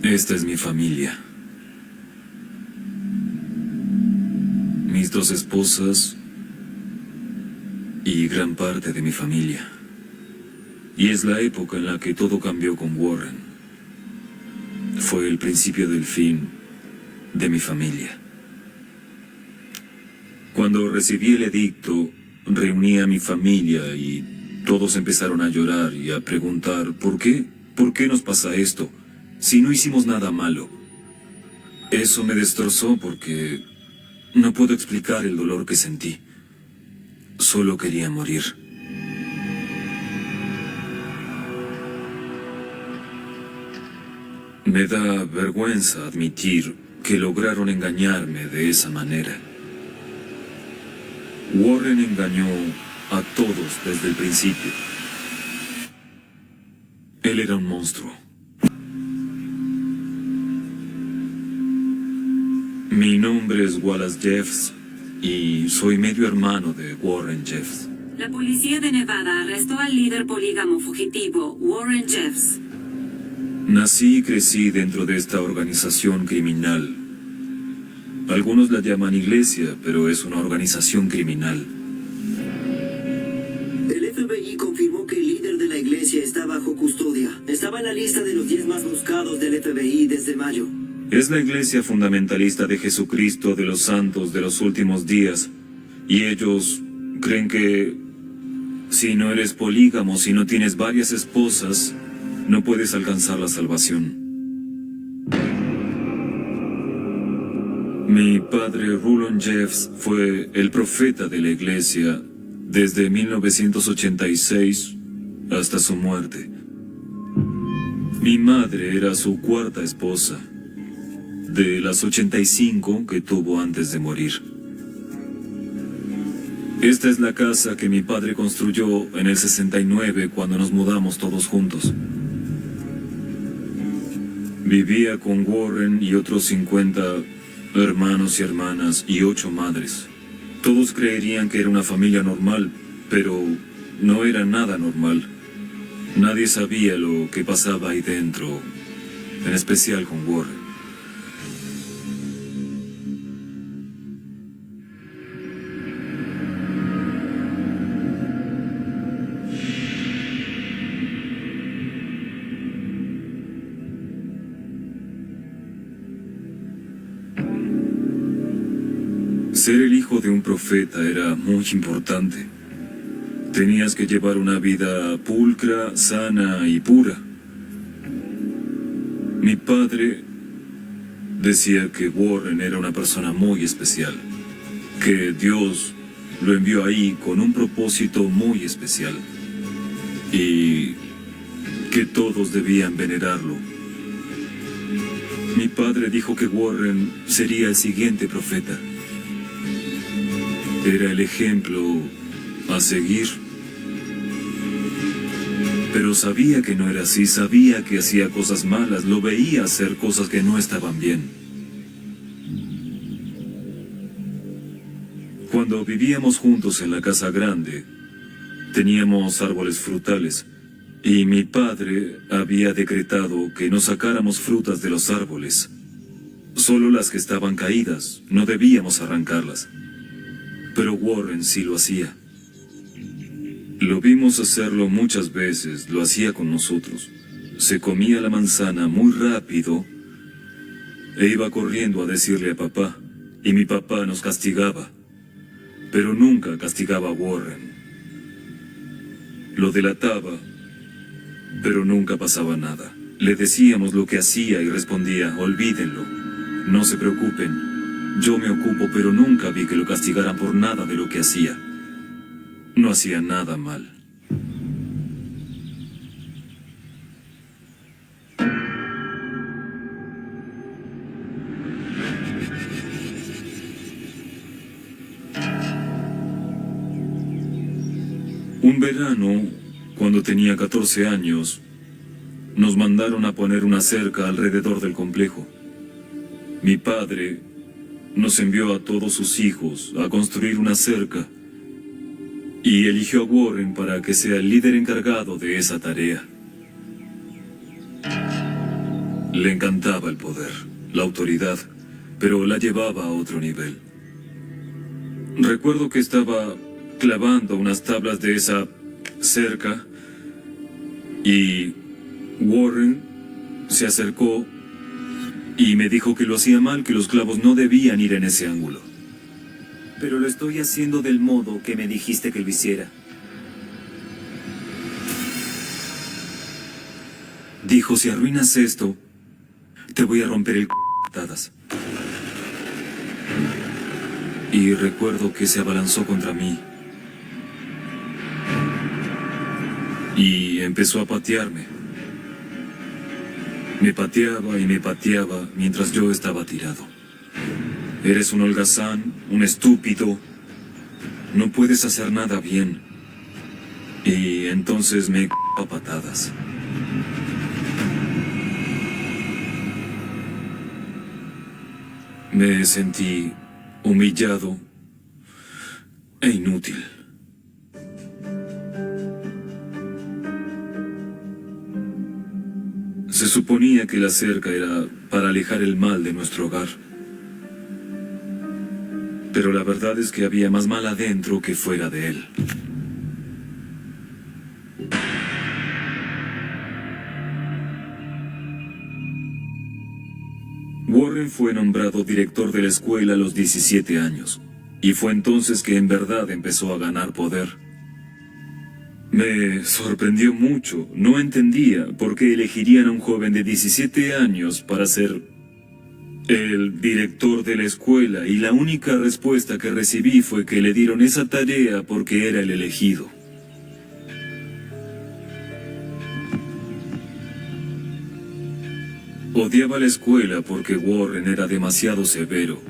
Esta es mi familia. Mis dos esposas y gran parte de mi familia. Y es la época en la que todo cambió con Warren. Fue el principio del fin de mi familia. Cuando recibí el edicto, reuní a mi familia y todos empezaron a llorar y a preguntar ¿por qué? ¿Por qué nos pasa esto? Si no hicimos nada malo. Eso me destrozó porque no puedo explicar el dolor que sentí. Solo quería morir. Me da vergüenza admitir que lograron engañarme de esa manera. Warren engañó a todos desde el principio. Él era un monstruo. Mi nombre es Wallace Jeffs y soy medio hermano de Warren Jeffs. La policía de Nevada arrestó al líder polígamo fugitivo, Warren Jeffs. Nací y crecí dentro de esta organización criminal. Algunos la llaman iglesia, pero es una organización criminal. El FBI confirmó que el líder de la iglesia está bajo custodia. Estaba en la lista de los 10 más buscados del FBI desde mayo. Es la iglesia fundamentalista de Jesucristo de los santos de los últimos días. Y ellos creen que si no eres polígamo, si no tienes varias esposas, no puedes alcanzar la salvación. Mi padre, Rulon Jeffs, fue el profeta de la iglesia desde 1986 hasta su muerte. Mi madre era su cuarta esposa, de las 85 que tuvo antes de morir. Esta es la casa que mi padre construyó en el 69 cuando nos mudamos todos juntos. Vivía con Warren y otros 50 hermanos y hermanas y 8 madres. Todos creerían que era una familia normal, pero no era nada normal. Nadie sabía lo que pasaba ahí dentro, en especial con Warren. Ser el hijo de un profeta era muy importante. Tenías que llevar una vida pulcra, sana y pura. Mi padre decía que Warren era una persona muy especial, que Dios lo envió ahí con un propósito muy especial y que todos debían venerarlo. Mi padre dijo que Warren sería el siguiente profeta. Era el ejemplo a seguir. Pero sabía que no era así, sabía que hacía cosas malas, lo veía hacer cosas que no estaban bien. Cuando vivíamos juntos en la casa grande, teníamos árboles frutales, y mi padre había decretado que no sacáramos frutas de los árboles. Solo las que estaban caídas, no debíamos arrancarlas. Pero Warren sí lo hacía. Lo vimos hacerlo muchas veces, lo hacía con nosotros. Se comía la manzana muy rápido e iba corriendo a decirle a papá, y mi papá nos castigaba. Pero nunca castigaba a Warren. Lo delataba, pero nunca pasaba nada. Le decíamos lo que hacía y respondía, olvídenlo, no se preocupen. Yo me ocupo, pero nunca vi que lo castigaran por nada de lo que hacía. No hacía nada mal. Un verano, cuando tenía 14 años, nos mandaron a poner una cerca alrededor del complejo. Mi padre nos envió a todos sus hijos a construir una cerca y eligió a Warren para que sea el líder encargado de esa tarea. Le encantaba el poder, la autoridad, pero la llevaba a otro nivel. Recuerdo que estaba clavando unas tablas de esa cerca y Warren se acercó y me dijo que lo hacía mal, que los clavos no debían ir en ese ángulo. Pero lo estoy haciendo del modo que me dijiste que lo hiciera. Dijo, si arruinas esto, te voy a romper el patadas. Y recuerdo que se abalanzó contra mí. Y empezó a patearme. Me pateaba y me pateaba mientras yo estaba tirado. Eres un holgazán, un estúpido. No puedes hacer nada bien. Y entonces me a patadas. Me sentí humillado e inútil. Se suponía que la cerca era para alejar el mal de nuestro hogar. Pero la verdad es que había más mal adentro que fuera de él. Warren fue nombrado director de la escuela a los 17 años, y fue entonces que en verdad empezó a ganar poder. Me sorprendió mucho, no entendía por qué elegirían a un joven de 17 años para ser el director de la escuela, y la única respuesta que recibí fue que le dieron esa tarea porque era el elegido. Odiaba la escuela porque Warren era demasiado severo.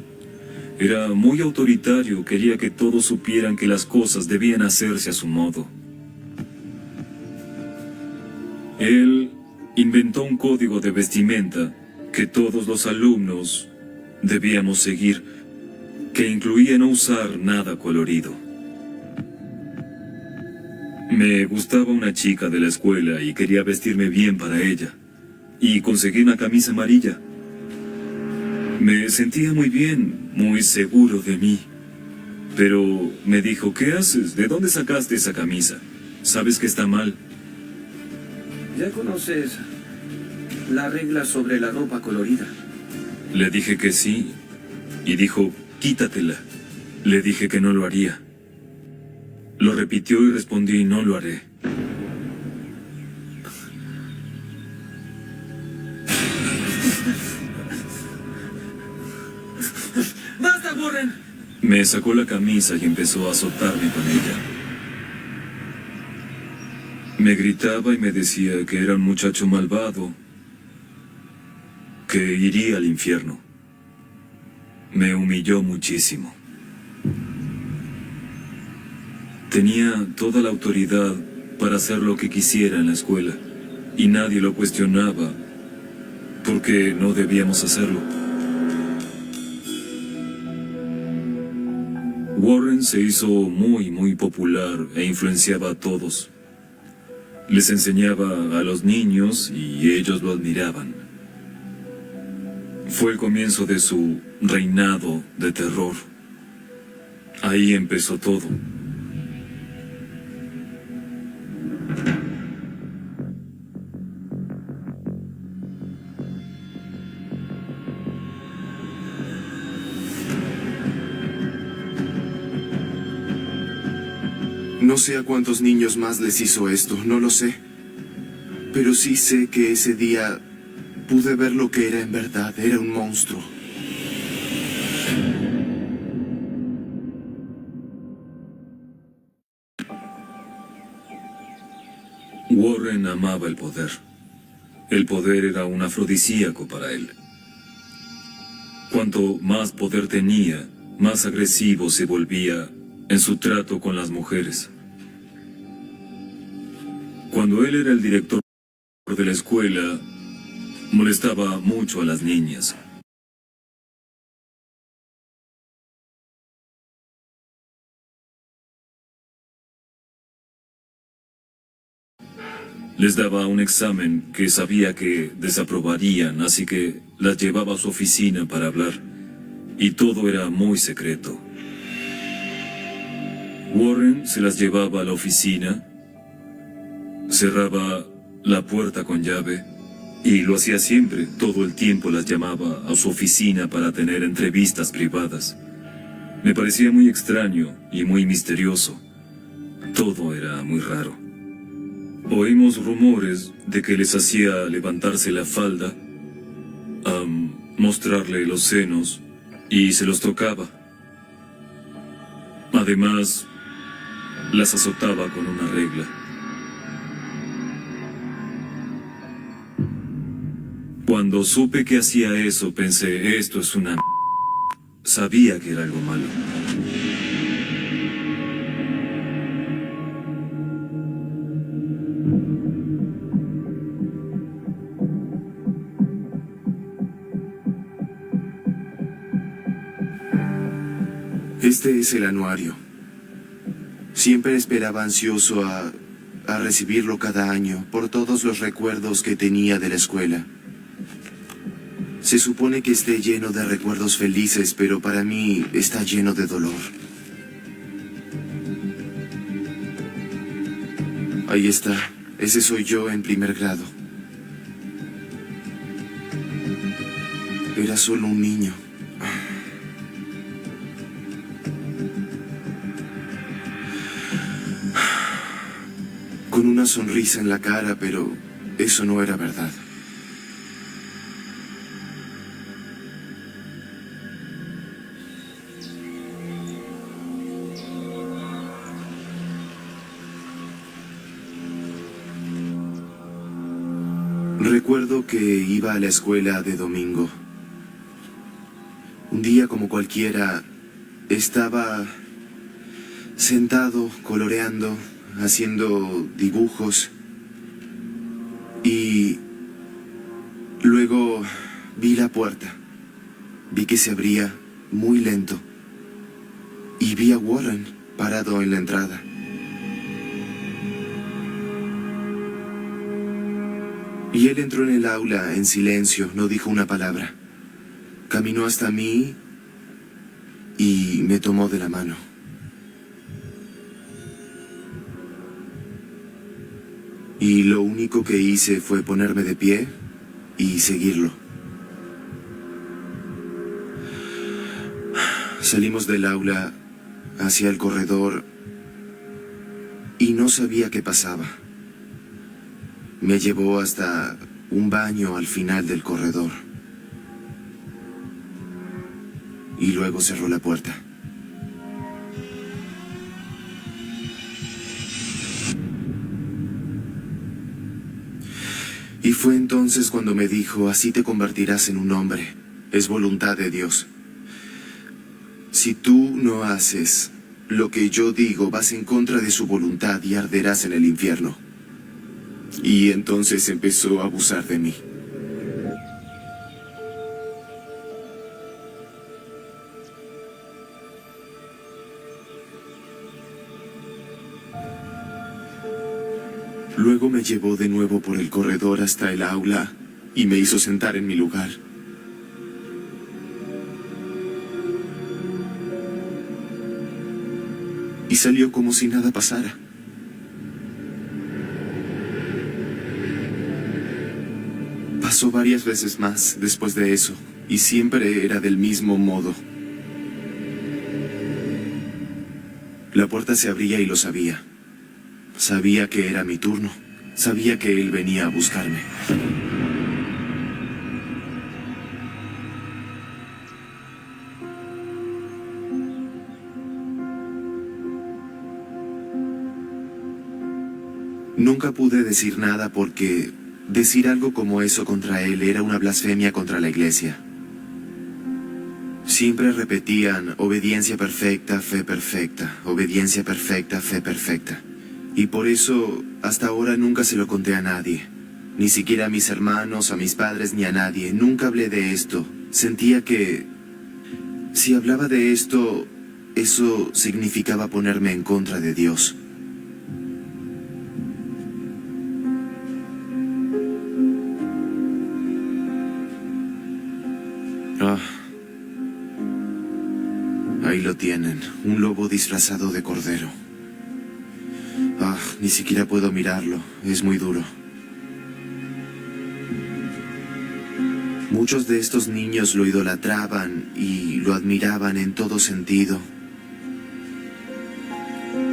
Era muy autoritario, quería que todos supieran que las cosas debían hacerse a su modo. Él inventó un código de vestimenta que todos los alumnos debíamos seguir, que incluía no usar nada colorido. Me gustaba una chica de la escuela y quería vestirme bien para ella. Y conseguí una camisa amarilla. Me sentía muy bien, muy seguro de mí. Pero me dijo, ¿qué haces? ¿De dónde sacaste esa camisa? ¿Sabes que está mal? ¿Ya conoces la regla sobre la ropa colorida? Le dije que sí, y dijo, quítatela. Le dije que no lo haría. Lo repitió y respondí, no lo haré. ¡Basta, Warren! Me sacó la camisa y empezó a azotarme con ella. Me gritaba y me decía que era un muchacho malvado, que iría al infierno. Me humilló muchísimo. Tenía toda la autoridad para hacer lo que quisiera en la escuela, y nadie lo cuestionaba, porque no debíamos hacerlo. Warren se hizo muy popular e influenciaba a todos. Les enseñaba a los niños y ellos lo admiraban. Fue el comienzo de su reinado de terror. Ahí empezó todo. No sé a cuántos niños más les hizo esto, no lo sé. Pero sí sé que ese día pude ver lo que era en verdad, era un monstruo. Warren amaba el poder. El poder era un afrodisíaco para él. Cuanto más poder tenía, más agresivo se volvía en su trato con las mujeres. Cuando él era el director de la escuela, molestaba mucho a las niñas. Les daba un examen que sabía que desaprobarían, así que las llevaba a su oficina para hablar. Y todo era muy secreto. Warren se las llevaba a la oficina, cerraba la puerta con llave, y lo hacía siempre. Todo el tiempo las llamaba a su oficina para tener entrevistas privadas. Me parecía muy extraño y muy misterioso. Todo era muy raro. Oímos rumores de que les hacía levantarse la falda, mostrarle los senos, y se los tocaba. Además, las azotaba con una regla. Cuando supe que hacía eso, pensé, esto es una... Sabía que era algo malo. Este es el anuario. Siempre esperaba ansioso a recibirlo cada año por todos los recuerdos que tenía de la escuela. Se supone que esté lleno de recuerdos felices, pero para mí está lleno de dolor. Ahí está. Ese soy yo en primer grado. Era solo un niño. Con una sonrisa en la cara, pero eso no era verdad. Recuerdo que iba a la escuela de domingo. Un día como cualquiera, estaba sentado, coloreando, haciendo dibujos, y luego vi la puerta. Vi que se abría muy lento y vi a Warren parado en la entrada. Y él entró en el aula en silencio, no dijo una palabra. Caminó hasta mí y me tomó de la mano. Y lo único que hice fue ponerme de pie y seguirlo. Salimos del aula hacia el corredor y no sabía qué pasaba. Me llevó hasta un baño al final del corredor. Y luego cerró la puerta. Y fue entonces cuando me dijo, así te convertirás en un hombre. Es voluntad de Dios. Si tú no haces lo que yo digo, vas en contra de su voluntad y arderás en el infierno. Y entonces empezó a abusar de mí. Luego me llevó de nuevo por el corredor hasta el aula y me hizo sentar en mi lugar. Y salió como si nada pasara. Pasó varias veces más después de eso, y siempre era del mismo modo. La puerta se abría y lo sabía. Sabía que era mi turno. Sabía que él venía a buscarme. Nunca pude decir nada porque decir algo como eso contra él era una blasfemia contra la iglesia. Siempre repetían obediencia perfecta, fe perfecta, obediencia perfecta, fe perfecta. Y por eso, hasta ahora nunca se lo conté a nadie. Ni siquiera a mis hermanos, a mis padres, ni a nadie. Nunca hablé de esto. Sentía que si hablaba de esto, eso significaba ponerme en contra de Dios. lo tienen, un lobo disfrazado de cordero. Ah, ni siquiera puedo mirarlo, es muy duro. Muchos de estos niños lo idolatraban y lo admiraban en todo sentido.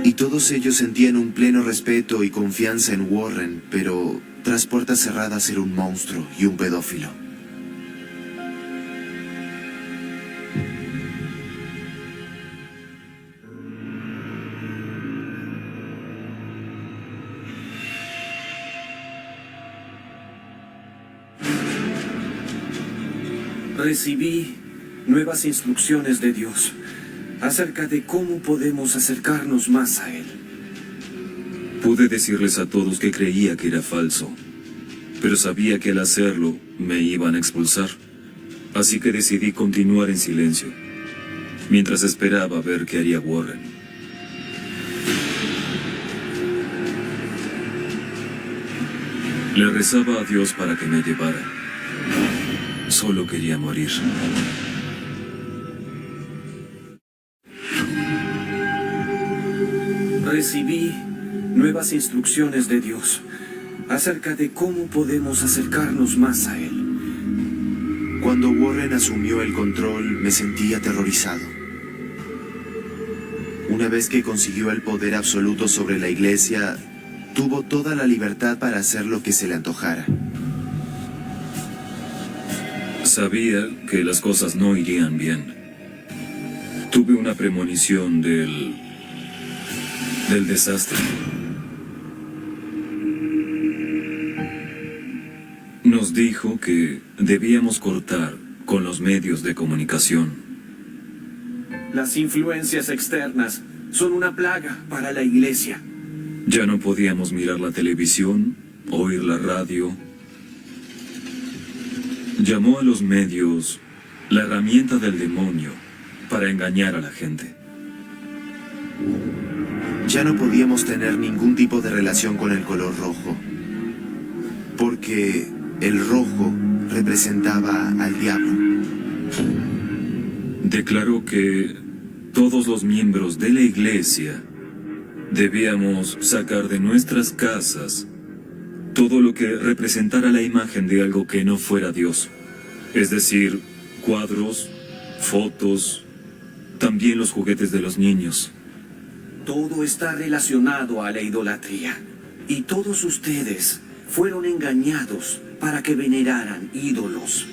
Y todos ellos sentían un pleno respeto y confianza en Warren, pero tras puertas cerradas era un monstruo y un pedófilo. Recibí nuevas instrucciones de Dios acerca de cómo podemos acercarnos más a Él. Pude decirles a todos que creía que era falso, pero sabía que al hacerlo me iban a expulsar. Así que decidí continuar en silencio, mientras esperaba ver qué haría Warren. Le rezaba a Dios para que me llevara. Solo quería morir. Recibí nuevas instrucciones de Dios acerca de cómo podemos acercarnos más a Él. Cuando Warren asumió el control, me sentí aterrorizado. Una vez que consiguió el poder absoluto sobre la iglesia, tuvo toda la libertad para hacer lo que se le antojara. Sabía que las cosas no irían bien. Tuve una premonición del desastre. Nos dijo que debíamos cortar con los medios de comunicación. Las influencias externas son una plaga para la iglesia. Ya no podíamos mirar la televisión, oír la radio. Llamó a los medios la herramienta del demonio para engañar a la gente. Ya no podíamos tener ningún tipo de relación con el color rojo, porque el rojo representaba al diablo. Declaró que todos los miembros de la iglesia debíamos sacar de nuestras casas todo lo que representara la imagen de algo que no fuera Dios. Es decir, cuadros, fotos, también los juguetes de los niños. Todo está relacionado a la idolatría. Y todos ustedes fueron engañados para que veneraran ídolos.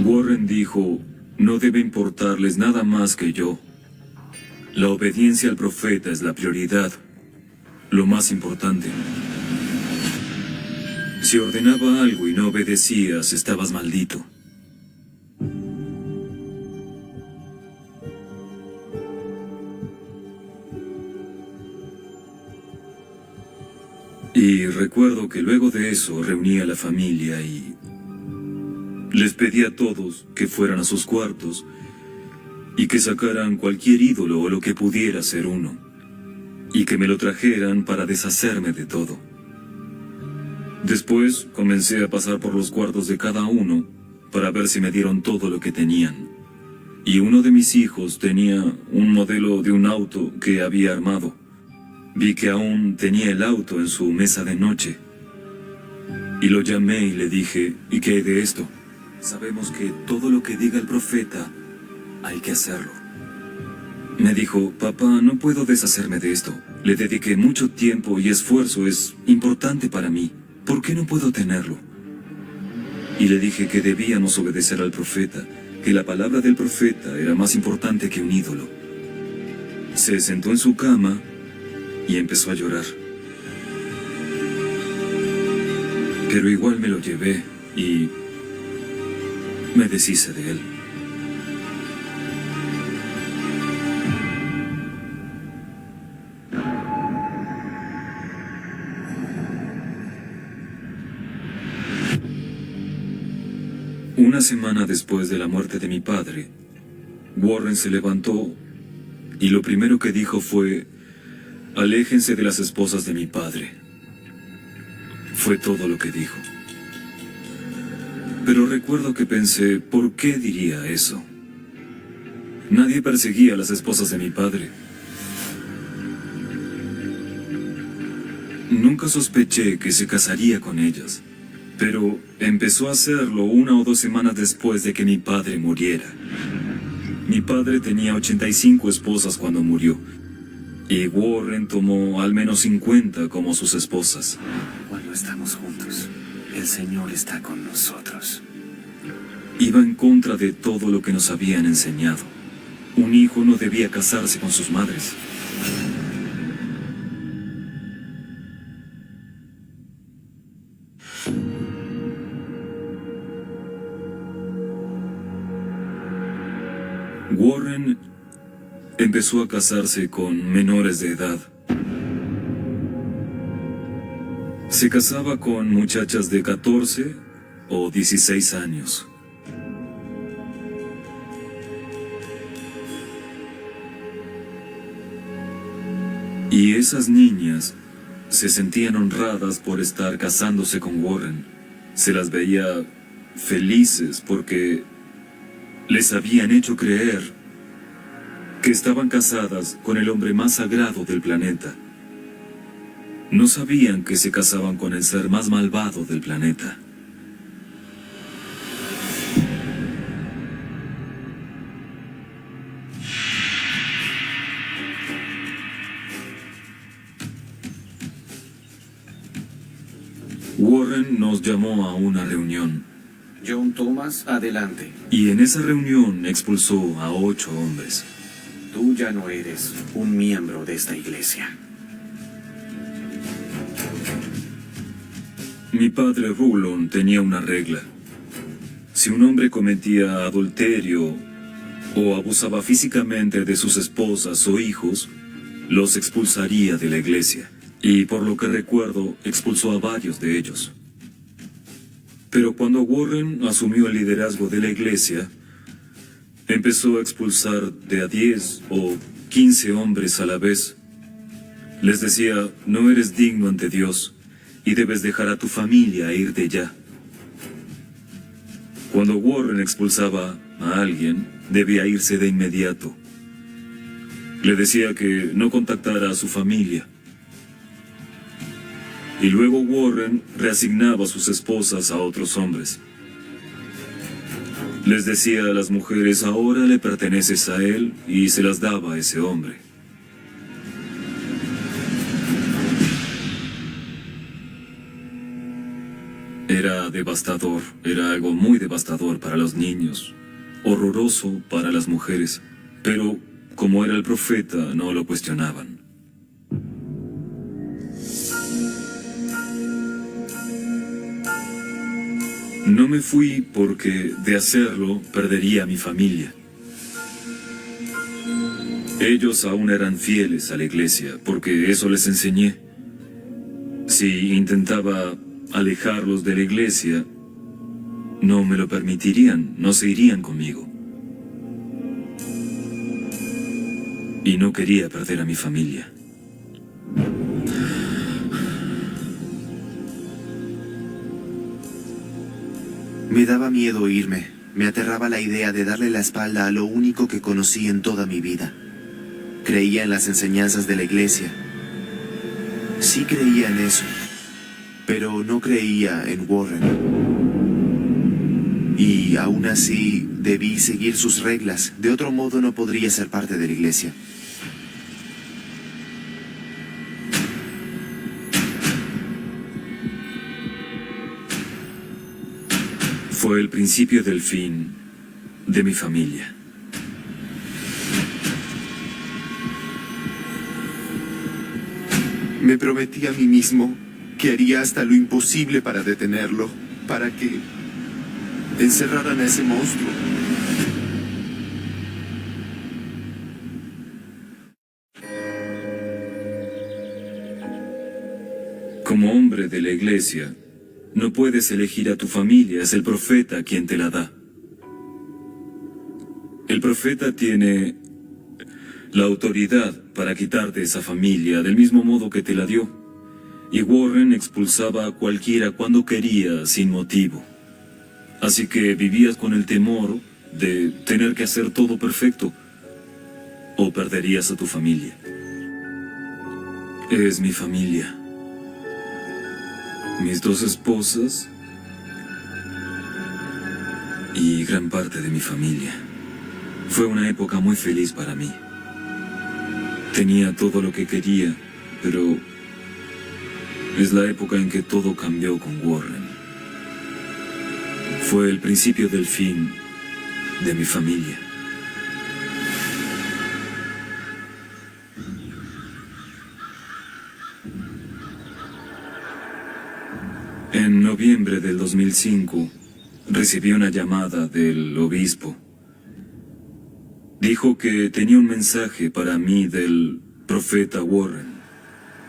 Warren dijo, no debe importarles nada más que yo. La obediencia al profeta es la prioridad, lo más importante. Si ordenaba algo y no obedecías, estabas maldito. Y recuerdo que luego de eso reuní a la familia y les pedí a todos que fueran a sus cuartos y que sacaran cualquier ídolo o lo que pudiera ser uno, y que me lo trajeran para deshacerme de todo. Después comencé a pasar por los cuartos de cada uno para ver si me dieron todo lo que tenían. Y uno de mis hijos tenía un modelo de un auto que había armado. Vi que aún tenía el auto en su mesa de noche. Y lo llamé y le dije, ¿y qué hay de esto? Sabemos que todo lo que diga el profeta, hay que hacerlo. Me dijo, papá, no puedo deshacerme de esto. Le dediqué mucho tiempo y esfuerzo, es importante para mí. ¿Por qué no puedo tenerlo? Y le dije que debíamos obedecer al profeta, que la palabra del profeta era más importante que un ídolo. Se sentó en su cama y empezó a llorar. Pero igual me lo llevé y me deshice de él. Una semana después de la muerte de mi padre, Warren se levantó y lo primero que dijo fue, aléjense de las esposas de mi padre. Fue todo lo que dijo. Pero recuerdo que pensé, ¿por qué diría eso? Nadie perseguía a las esposas de mi padre. Nunca sospeché que se casaría con ellas, pero empezó a hacerlo 1 o 2 semanas después de que mi padre muriera. Mi padre tenía 85 esposas cuando murió, y Warren tomó al menos 50 como sus esposas. Cuando estamos juntos, el Señor está con nosotros. Iba en contra de todo lo que nos habían enseñado. Un hijo no debía casarse con sus madres. Warren empezó a casarse con menores de edad. Se casaba con muchachas de 14 o 16 años. Y esas niñas se sentían honradas por estar casándose con Warren. Se las veía felices porque les habían hecho creer que estaban casadas con el hombre más sagrado del planeta. No sabían que se casaban con el ser más malvado del planeta. Warren nos llamó a una reunión. John Thomas, adelante. Y en esa reunión expulsó a 8 hombres. Tú ya no eres un miembro de esta iglesia. Mi padre Rulon tenía una regla. Si un hombre cometía adulterio o abusaba físicamente de sus esposas o hijos, los expulsaría de la iglesia. Y por lo que recuerdo, expulsó a varios de ellos. Pero cuando Warren asumió el liderazgo de la iglesia, empezó a expulsar de a 10 o 15 hombres a la vez. Les decía, no eres digno ante Dios y debes dejar a tu familia e irte ya. Cuando Warren expulsaba a alguien, debía irse de inmediato. Le decía que no contactara a su familia. Y luego Warren reasignaba a sus esposas a otros hombres. Les decía a las mujeres, ahora le perteneces a él, y se las daba a ese hombre. Era devastador, era algo muy devastador para los niños, horroroso para las mujeres, pero como era el profeta, no lo cuestionaban. No me fui porque de hacerlo perdería a mi familia. Ellos aún eran fieles a la iglesia porque eso les enseñé. Si intentaba alejarlos de la iglesia, no me lo permitirían, no se irían conmigo. Y no quería perder a mi familia. Me daba miedo irme. Me aterraba la idea de darle la espalda a lo único que conocí en toda mi vida. Creía en las enseñanzas de la iglesia. Sí creía en eso, pero no creía en Warren. Y aún así debí seguir sus reglas. De otro modo no podría ser parte de la iglesia. Fue el principio del fin de mi familia. Me prometí a mí mismo que haría hasta lo imposible para detenerlo, para que encerraran a ese monstruo. Como hombre de la iglesia, no puedes elegir a tu familia, es el profeta quien te la da. El profeta tiene la autoridad para quitarte esa familia del mismo modo que te la dio. Y Warren expulsaba a cualquiera cuando quería, sin motivo. Así que vivías con el temor de tener que hacer todo perfecto, o perderías a tu familia. Es mi familia. Mis 2 esposas y gran parte de mi familia. Fue una época muy feliz para mí. Tenía todo lo que quería, pero es la época en que todo cambió con Warren. Fue el principio del fin de mi familia. En noviembre del 2005, recibí una llamada del obispo. Dijo que tenía un mensaje para mí del profeta Warren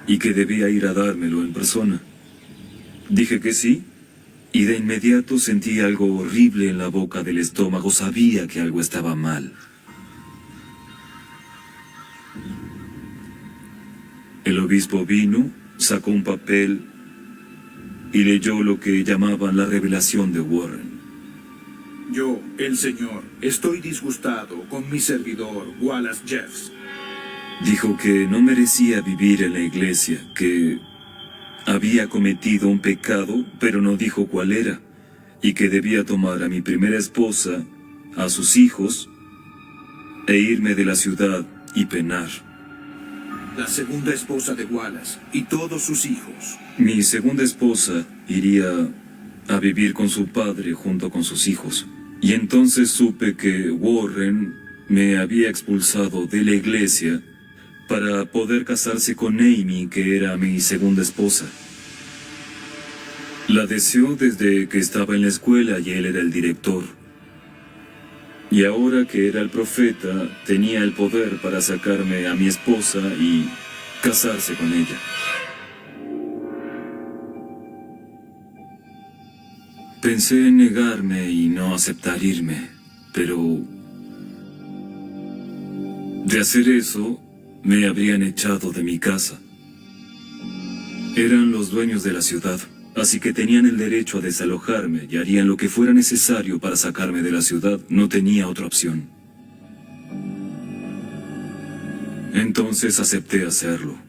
y que debía ir a dármelo en persona. Dije que sí, y de inmediato sentí algo horrible en la boca del estómago. Sabía que algo estaba mal. El obispo vino, sacó un papel y leyó lo que llamaban la revelación de Warren. Yo, el Señor, estoy disgustado con mi servidor, Wallace Jeffs. Dijo que no merecía vivir en la iglesia, que había cometido un pecado, pero no dijo cuál era, y que debía tomar a mi primera esposa, a sus hijos, e irme de la ciudad y penar. La segunda esposa de Wallace y todos sus hijos. Mi segunda esposa iría a vivir con su padre junto con sus hijos. Y entonces supe que Warren me había expulsado de la iglesia para poder casarse con Amy, que era mi segunda esposa. La deseó desde que estaba en la escuela y él era el director. Y ahora que era el profeta, tenía el poder para sacarme a mi esposa y casarse con ella. Pensé en negarme y no aceptar irme, pero de hacer eso, me habrían echado de mi casa. Eran los dueños de la ciudad, así que tenían el derecho a desalojarme y harían lo que fuera necesario para sacarme de la ciudad. No tenía otra opción. Entonces acepté hacerlo.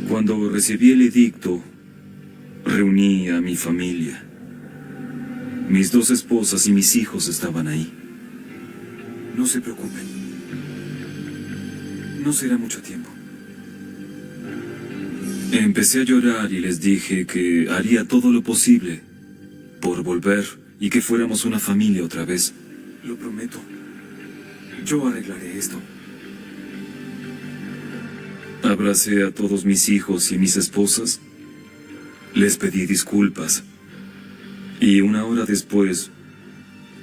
Cuando recibí el edicto, reuní a mi familia. Mis 2 esposas y mis hijos estaban ahí. No se preocupen. No será mucho tiempo. Empecé a llorar y les dije que haría todo lo posible por volver y que fuéramos una familia otra vez. Lo prometo. Yo arreglaré esto. Abracé a todos mis hijos y mis esposas. Les pedí disculpas. Y una hora después,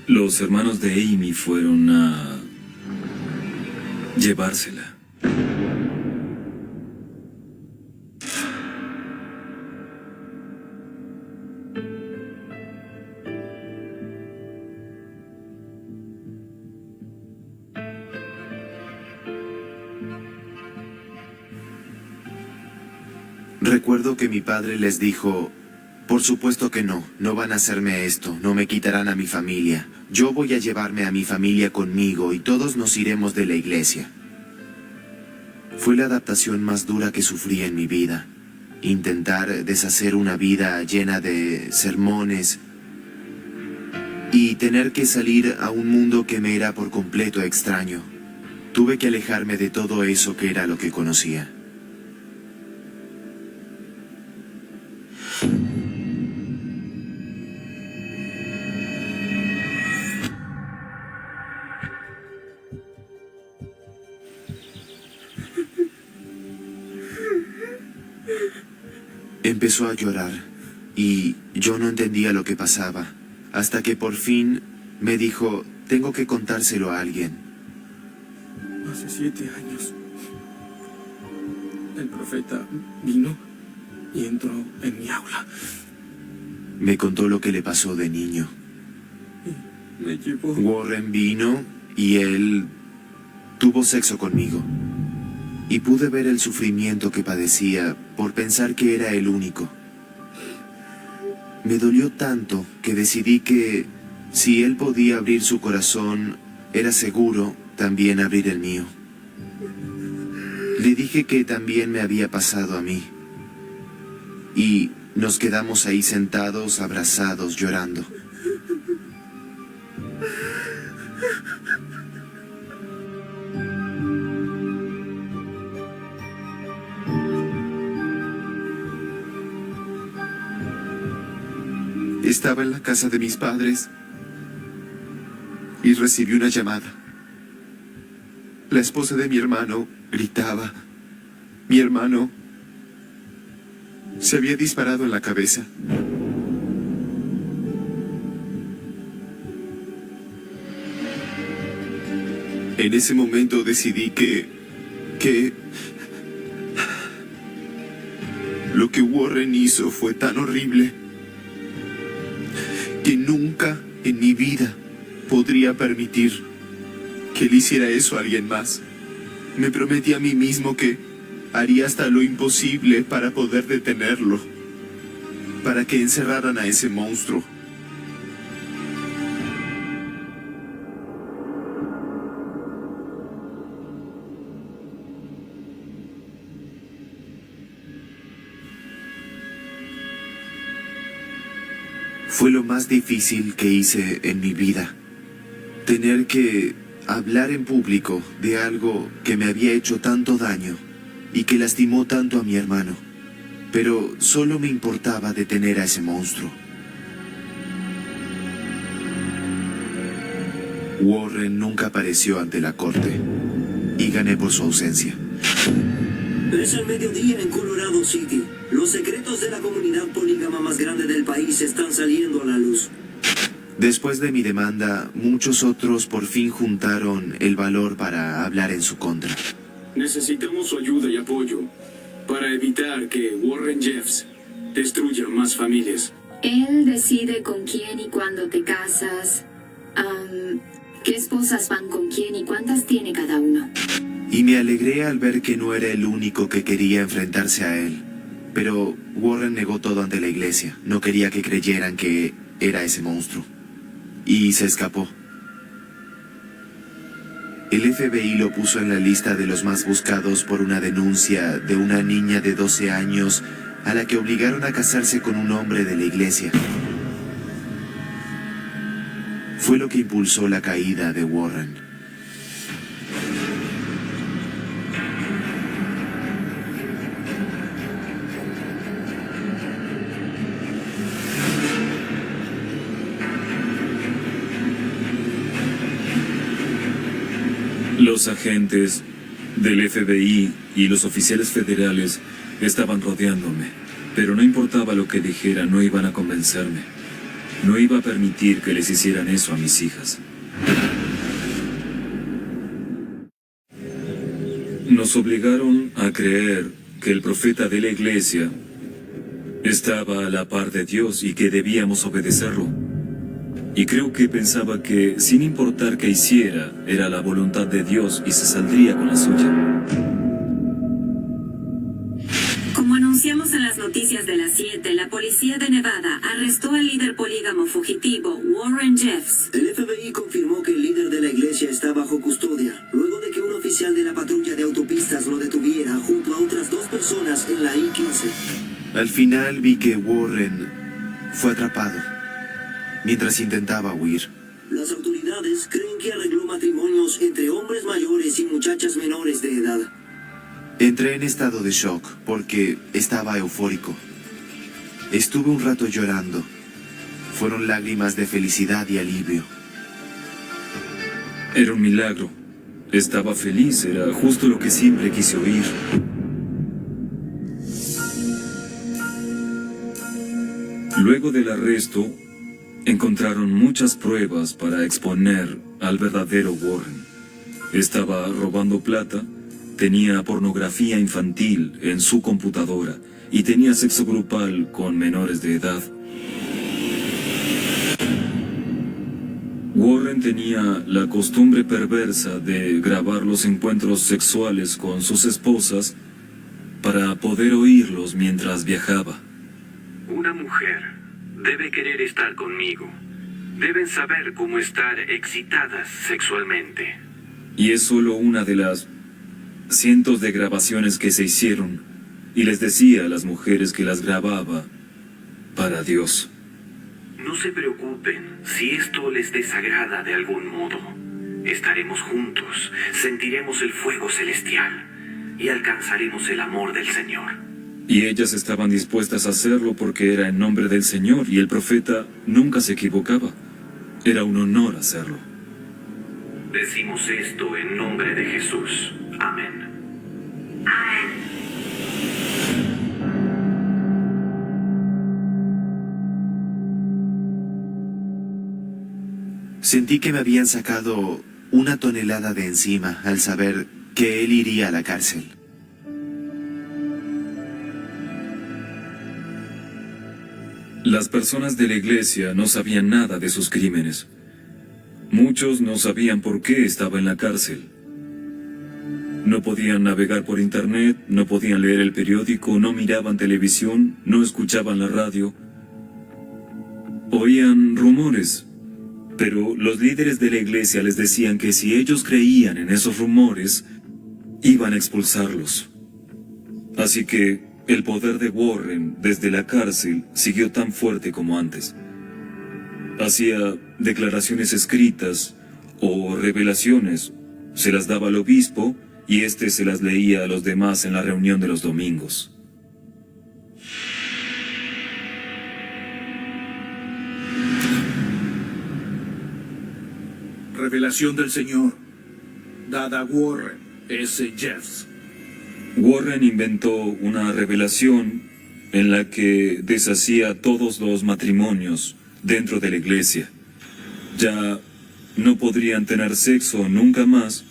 los hermanos de Amy fueron a llevársela. Recuerdo que mi padre les dijo, por supuesto que no, no van a hacerme esto, no me quitarán a mi familia. Yo voy a llevarme a mi familia conmigo y todos nos iremos de la iglesia. Fue la adaptación más dura que sufrí en mi vida. Intentar deshacer una vida llena de sermones y tener que salir a un mundo que me era por completo extraño. Tuve que alejarme de todo eso que era lo que conocía. Empezó a llorar y yo no entendía lo que pasaba, hasta que por fin me dijo, tengo que contárselo a alguien. Hace 7 años, el profeta vino y entró en mi aula. Me contó lo que le pasó de niño. Y me llevó. Warren vino y él tuvo sexo conmigo. y pude ver el sufrimiento que padecía por pensar que era el único. Me dolió tanto que decidí que, si él podía abrir su corazón, era seguro también abrir el mío. Le dije que también me había pasado a mí. Y nos quedamos ahí sentados, abrazados, llorando. Estaba en la casa de mis padres y recibí una llamada. La esposa de mi hermano gritaba. Mi hermano se había disparado en la cabeza. En ese momento decidí que lo que Warren hizo fue tan horrible que nunca en mi vida podría permitir que le hiciera eso a alguien más. Me prometí a mí mismo que haría hasta lo imposible para poder detenerlo, para que encerraran a ese monstruo. Fue lo más difícil que hice en mi vida. Tener que hablar en público de algo que me había hecho tanto daño y que lastimó tanto a mi hermano. Pero solo me importaba detener a ese monstruo. Warren nunca apareció ante la corte y gané por su ausencia. Es el mediodía en Colorado City. Los secretos de la comunidad polígama más grande del país están saliendo a la luz. Después de mi demanda, muchos otros por fin juntaron el valor para hablar en su contra. Necesitamos su ayuda y apoyo para evitar que Warren Jeffs destruya más familias. Él decide con quién y cuándo te casas, qué esposas van con quién y cuántas tiene cada uno. Y me alegré al ver que no era el único que quería enfrentarse a él. Pero Warren negó todo ante la iglesia. No quería que creyeran que era ese monstruo. Y se escapó. El FBI lo puso en la lista de los más buscados por una denuncia de una niña de 12 años a la que obligaron a casarse con un hombre de la iglesia. Fue lo que impulsó la caída de Warren. Los agentes del FBI y los oficiales federales estaban rodeándome, pero no importaba lo que dijera, no iban a convencerme. No iba a permitir que les hicieran eso a mis hijas. Nos obligaron a creer que el profeta de la iglesia estaba a la par de Dios y que debíamos obedecerlo. Y creo que pensaba que, sin importar qué hiciera, era la voluntad de Dios y se saldría con la suya. Como anunciamos en las noticias de las 7, la policía de Nevada arrestó al líder polígamo fugitivo Warren Jeffs. El FBI confirmó que el líder de la iglesia está bajo custodia, luego de que un oficial de la patrulla de autopistas lo detuviera junto a otras 2 personas en la I-15. Al final vi que Warren fue atrapado mientras intentaba huir. Las autoridades creen que arregló matrimonios entre hombres mayores y muchachas menores de edad. Entré en estado de shock porque estaba eufórico. Estuve un rato llorando. Fueron lágrimas de felicidad y alivio. Era un milagro. Estaba feliz, era justo lo que siempre quise oír. Luego del arresto, encontraron muchas pruebas para exponer al verdadero Warren. Estaba robando plata, tenía pornografía infantil en su computadora y tenía sexo grupal con menores de edad. Warren tenía la costumbre perversa de grabar los encuentros sexuales con sus esposas para poder oírlos mientras viajaba. Una mujer debe querer estar conmigo. Deben saber cómo estar excitadas sexualmente. Y es solo una de las cientos de grabaciones que se hicieron, y les decía a las mujeres que las grababa para Dios. No se preocupen si esto les desagrada de algún modo. Estaremos juntos, sentiremos el fuego celestial y alcanzaremos el amor del Señor. Y ellas estaban dispuestas a hacerlo porque era en nombre del Señor, y el profeta nunca se equivocaba. Era un honor hacerlo. Decimos esto en nombre de Jesús. Amén. Sentí que me habían sacado una tonelada de encima al saber que él iría a la cárcel. Las personas de la iglesia no sabían nada de sus crímenes. Muchos no sabían por qué estaba en la cárcel. No podían navegar por internet, no podían leer el periódico, no miraban televisión, no escuchaban la radio. Oían rumores, pero los líderes de la iglesia les decían que si ellos creían en esos rumores, iban a expulsarlos. Así que el poder de Warren desde la cárcel siguió tan fuerte como antes. Hacía declaraciones escritas o revelaciones, se las daba al obispo y éste se las leía a los demás en la reunión de los domingos. Revelación del Señor, dada a Warren S. Jeffs. Warren inventó una revelación en la que deshacía todos los matrimonios dentro de la iglesia. Ya no podrían tener sexo nunca más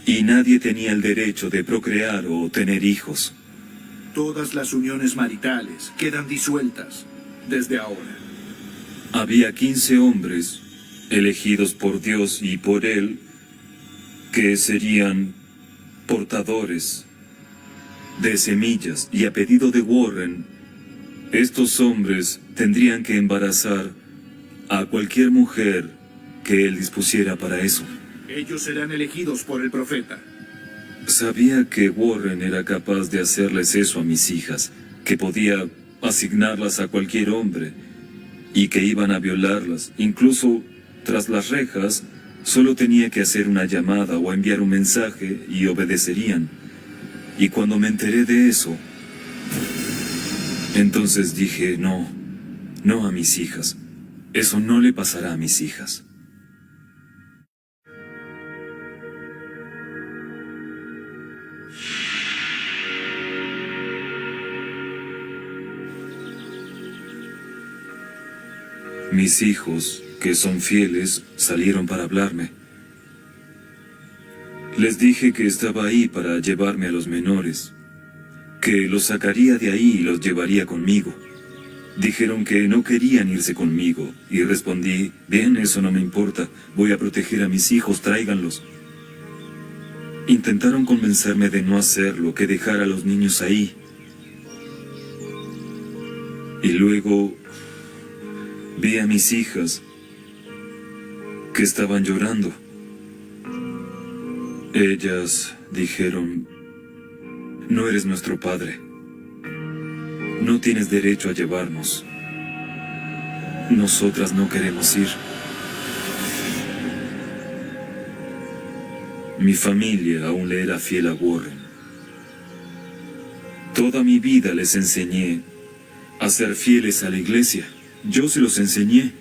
y nadie tenía el derecho de procrear o tener hijos. Todas las uniones maritales quedan disueltas desde ahora. Había 15 hombres elegidos por Dios y por Él que serían portadores de semillas, y a pedido de Warren, estos hombres tendrían que embarazar a cualquier mujer que él dispusiera para eso. Ellos serán elegidos por el profeta. Sabía que Warren era capaz de hacerles eso a mis hijas, que podía asignarlas a cualquier hombre y que iban a violarlas. Incluso tras las rejas, solo tenía que hacer una llamada o enviar un mensaje y obedecerían. Y cuando me enteré de eso, entonces dije, no a mis hijas. Eso no le pasará a mis hijas. Mis hijos, que son fieles, salieron para hablarme. Les dije que estaba ahí para llevarme a los menores, que los sacaría de ahí y los llevaría conmigo. Dijeron que no querían irse conmigo, y respondí, bien, eso no me importa, voy a proteger a mis hijos, tráiganlos. Intentaron convencerme de no hacerlo, que dejara a los niños ahí. Y luego vi a mis hijas que estaban llorando. Ellas dijeron, no eres nuestro padre. No tienes derecho a llevarnos. Nosotras no queremos ir. Mi familia aún le era fiel a Warren. Toda mi vida les enseñé a ser fieles a la iglesia. Yo se los enseñé.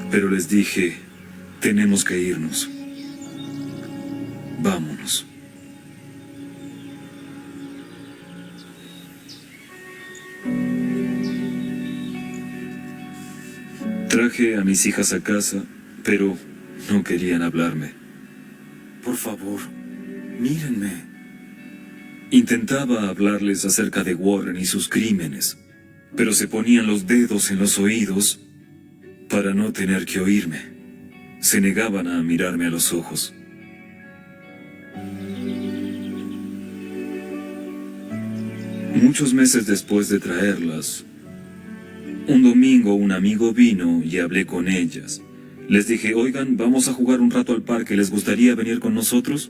Pero les dije, tenemos que irnos. Vámonos. Traje a mis hijas a casa, pero no querían hablarme. Por favor, mírenme. Intentaba hablarles acerca de Warren y sus crímenes, pero se ponían los dedos en los oídos para no tener que oírme. Se negaban a mirarme a los ojos. Muchos meses después de traerlas, un domingo un amigo vino y hablé con ellas. Les dije, oigan, vamos a jugar un rato al parque, ¿les gustaría venir con nosotros?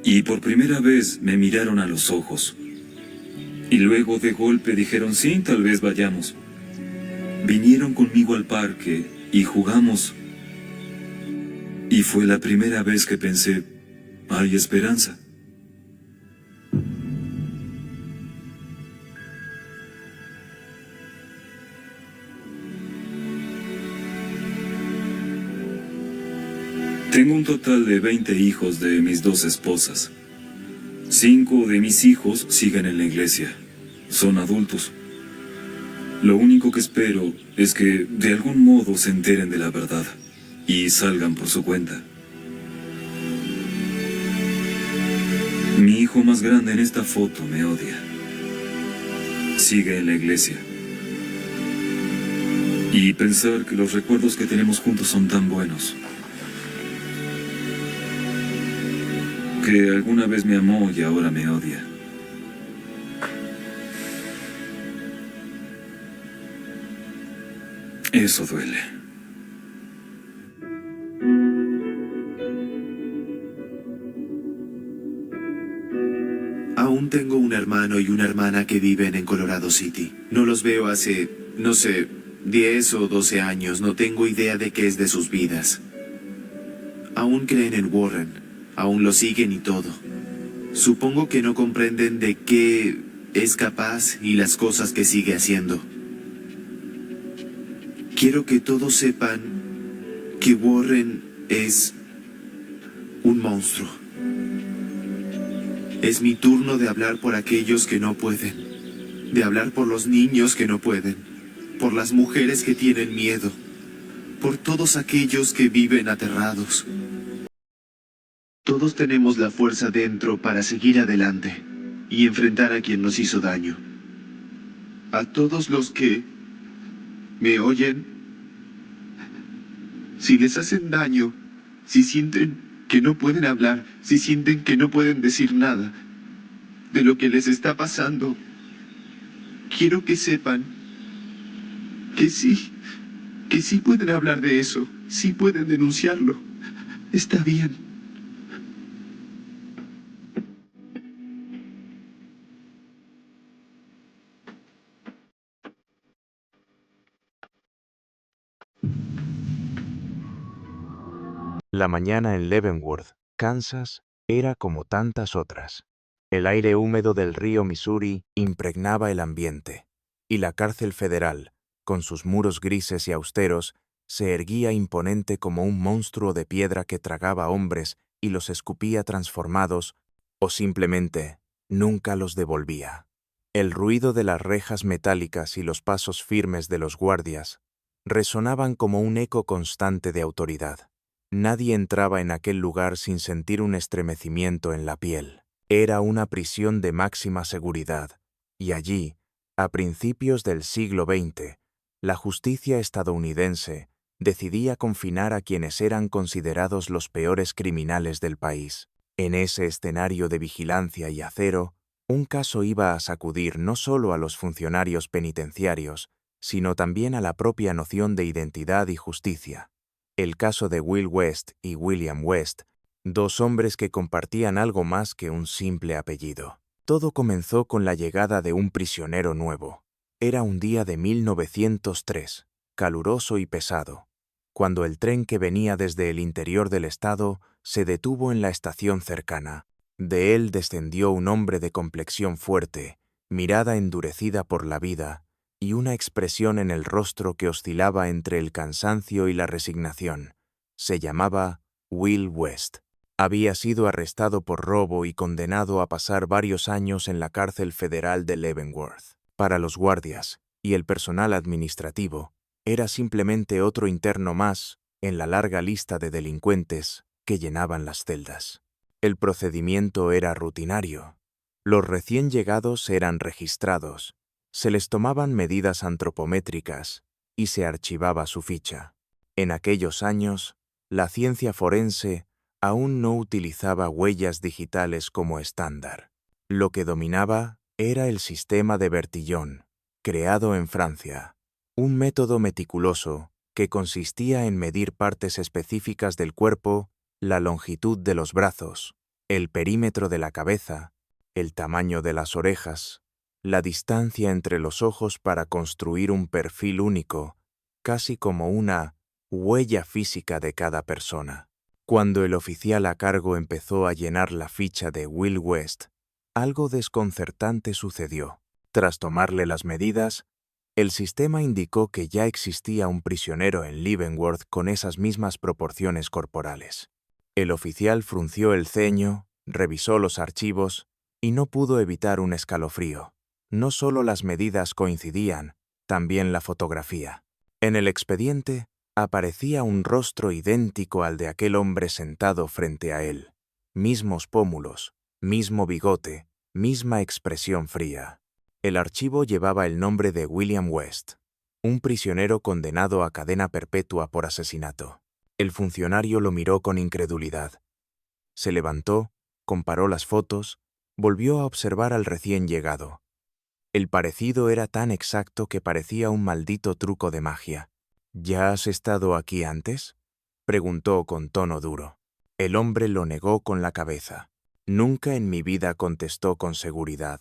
Y por primera vez me miraron a los ojos. Y luego de golpe dijeron, sí, tal vez vayamos. Vinieron conmigo al parque y jugamos. Y fue la primera vez que pensé, hay esperanza. Tengo un total de 20 hijos de mis 2 esposas. 5 de mis hijos siguen en la iglesia. Son adultos. Lo único que espero es que de algún modo se enteren de la verdad y salgan por su cuenta. Mi hijo más grande en esta foto me odia. Sigue en la iglesia. Y pensar que los recuerdos que tenemos juntos son tan buenos. Que alguna vez me amó y ahora me odia. Eso duele. Aún tengo un hermano y una hermana que viven en Colorado City. No los veo hace, no sé, 10 o 12 años. No tengo idea de qué es de sus vidas. Aún creen en Warren. Aún lo siguen y todo. Supongo que no comprenden de qué es capaz y las cosas que sigue haciendo. Quiero que todos sepan que Warren es un monstruo. Es mi turno de hablar por aquellos que no pueden, de hablar por los niños que no pueden, por las mujeres que tienen miedo, por todos aquellos que viven aterrados. Todos tenemos la fuerza dentro para seguir adelante y enfrentar a quien nos hizo daño. A todos los que me oyen, si les hacen daño, si sienten que no pueden hablar, si sienten que no pueden decir nada de lo que les está pasando, quiero que sepan que sí pueden hablar de eso, sí pueden denunciarlo. Está bien. La mañana en Leavenworth, Kansas, era como tantas otras. El aire húmedo del río Missouri impregnaba el ambiente, y la cárcel federal, con sus muros grises y austeros, se erguía imponente como un monstruo de piedra que tragaba hombres y los escupía transformados, o simplemente nunca los devolvía. El ruido de las rejas metálicas y los pasos firmes de los guardias resonaban como un eco constante de autoridad. Nadie entraba en aquel lugar sin sentir un estremecimiento en la piel. Era una prisión de máxima seguridad, y allí, a principios del siglo XX, la justicia estadounidense decidía confinar a quienes eran considerados los peores criminales del país. En ese escenario de vigilancia y acero, un caso iba a sacudir no solo a los funcionarios penitenciarios, sino también a la propia noción de identidad y justicia. El caso de Will West y William West, 2 hombres que compartían algo más que un simple apellido. Todo comenzó con la llegada de un prisionero nuevo. Era un día de 1903, caluroso y pesado, cuando el tren que venía desde el interior del estado se detuvo en la estación cercana. De él descendió un hombre de complexión fuerte, mirada endurecida por la vida, y una expresión en el rostro que oscilaba entre el cansancio y la resignación. Se llamaba Will West. Había sido arrestado por robo y condenado a pasar varios años en la cárcel federal de Leavenworth. Para los guardias y el personal administrativo, era simplemente otro interno más en la larga lista de delincuentes que llenaban las celdas. El procedimiento era rutinario. Los recién llegados eran registrados. Se les tomaban medidas antropométricas y se archivaba su ficha. En aquellos años, la ciencia forense aún no utilizaba huellas digitales como estándar. Lo que dominaba era el sistema de Bertillon, creado en Francia, un método meticuloso que consistía en medir partes específicas del cuerpo, la longitud de los brazos, el perímetro de la cabeza, el tamaño de las orejas, la distancia entre los ojos para construir un perfil único, casi como una huella física de cada persona. Cuando el oficial a cargo empezó a llenar la ficha de Will West, algo desconcertante sucedió. Tras tomarle las medidas, el sistema indicó que ya existía un prisionero en Leavenworth con esas mismas proporciones corporales. El oficial frunció el ceño, revisó los archivos y no pudo evitar un escalofrío. No solo las medidas coincidían, también la fotografía. En el expediente aparecía un rostro idéntico al de aquel hombre sentado frente a él. Mismos pómulos, mismo bigote, misma expresión fría. El archivo llevaba el nombre de William West, un prisionero condenado a cadena perpetua por asesinato. El funcionario lo miró con incredulidad. Se levantó, comparó las fotos, volvió a observar al recién llegado. El parecido era tan exacto que parecía un maldito truco de magia. ¿Ya has estado aquí antes?, preguntó con tono duro. El hombre lo negó con la cabeza. Nunca en mi vida, contestó con seguridad.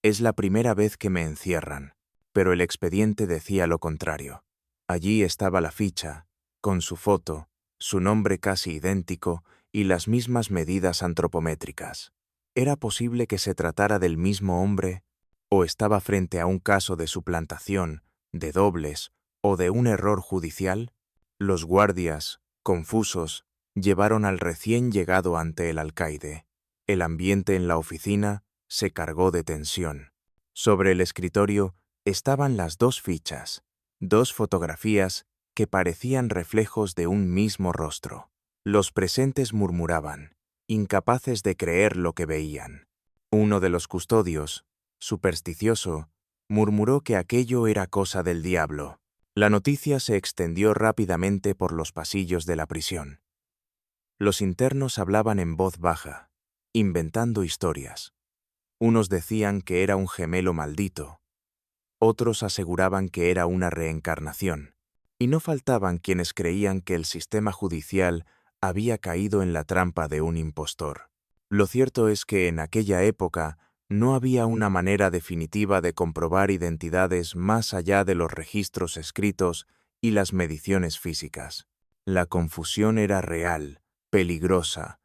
Es la primera vez que me encierran. Pero el expediente decía lo contrario. Allí estaba la ficha, con su foto, su nombre casi idéntico y las mismas medidas antropométricas. ¿Era posible que se tratara del mismo hombre? ¿O estaba frente a un caso de suplantación, de dobles o de un error judicial? Los guardias, confusos, llevaron al recién llegado ante el alcaide. El ambiente en la oficina se cargó de tensión. Sobre el escritorio estaban las dos fichas, dos fotografías que parecían reflejos de un mismo rostro. Los presentes murmuraban, incapaces de creer lo que veían. Uno de los custodios, supersticioso, murmuró que aquello era cosa del diablo. La noticia se extendió rápidamente por los pasillos de la prisión. Los internos hablaban en voz baja, inventando historias. Unos decían que era un gemelo maldito, otros aseguraban que era una reencarnación, y no faltaban quienes creían que el sistema judicial había caído en la trampa de un impostor. Lo cierto es que en aquella época no había una manera definitiva de comprobar identidades más allá de los registros escritos y las mediciones físicas. La confusión era real, peligrosa,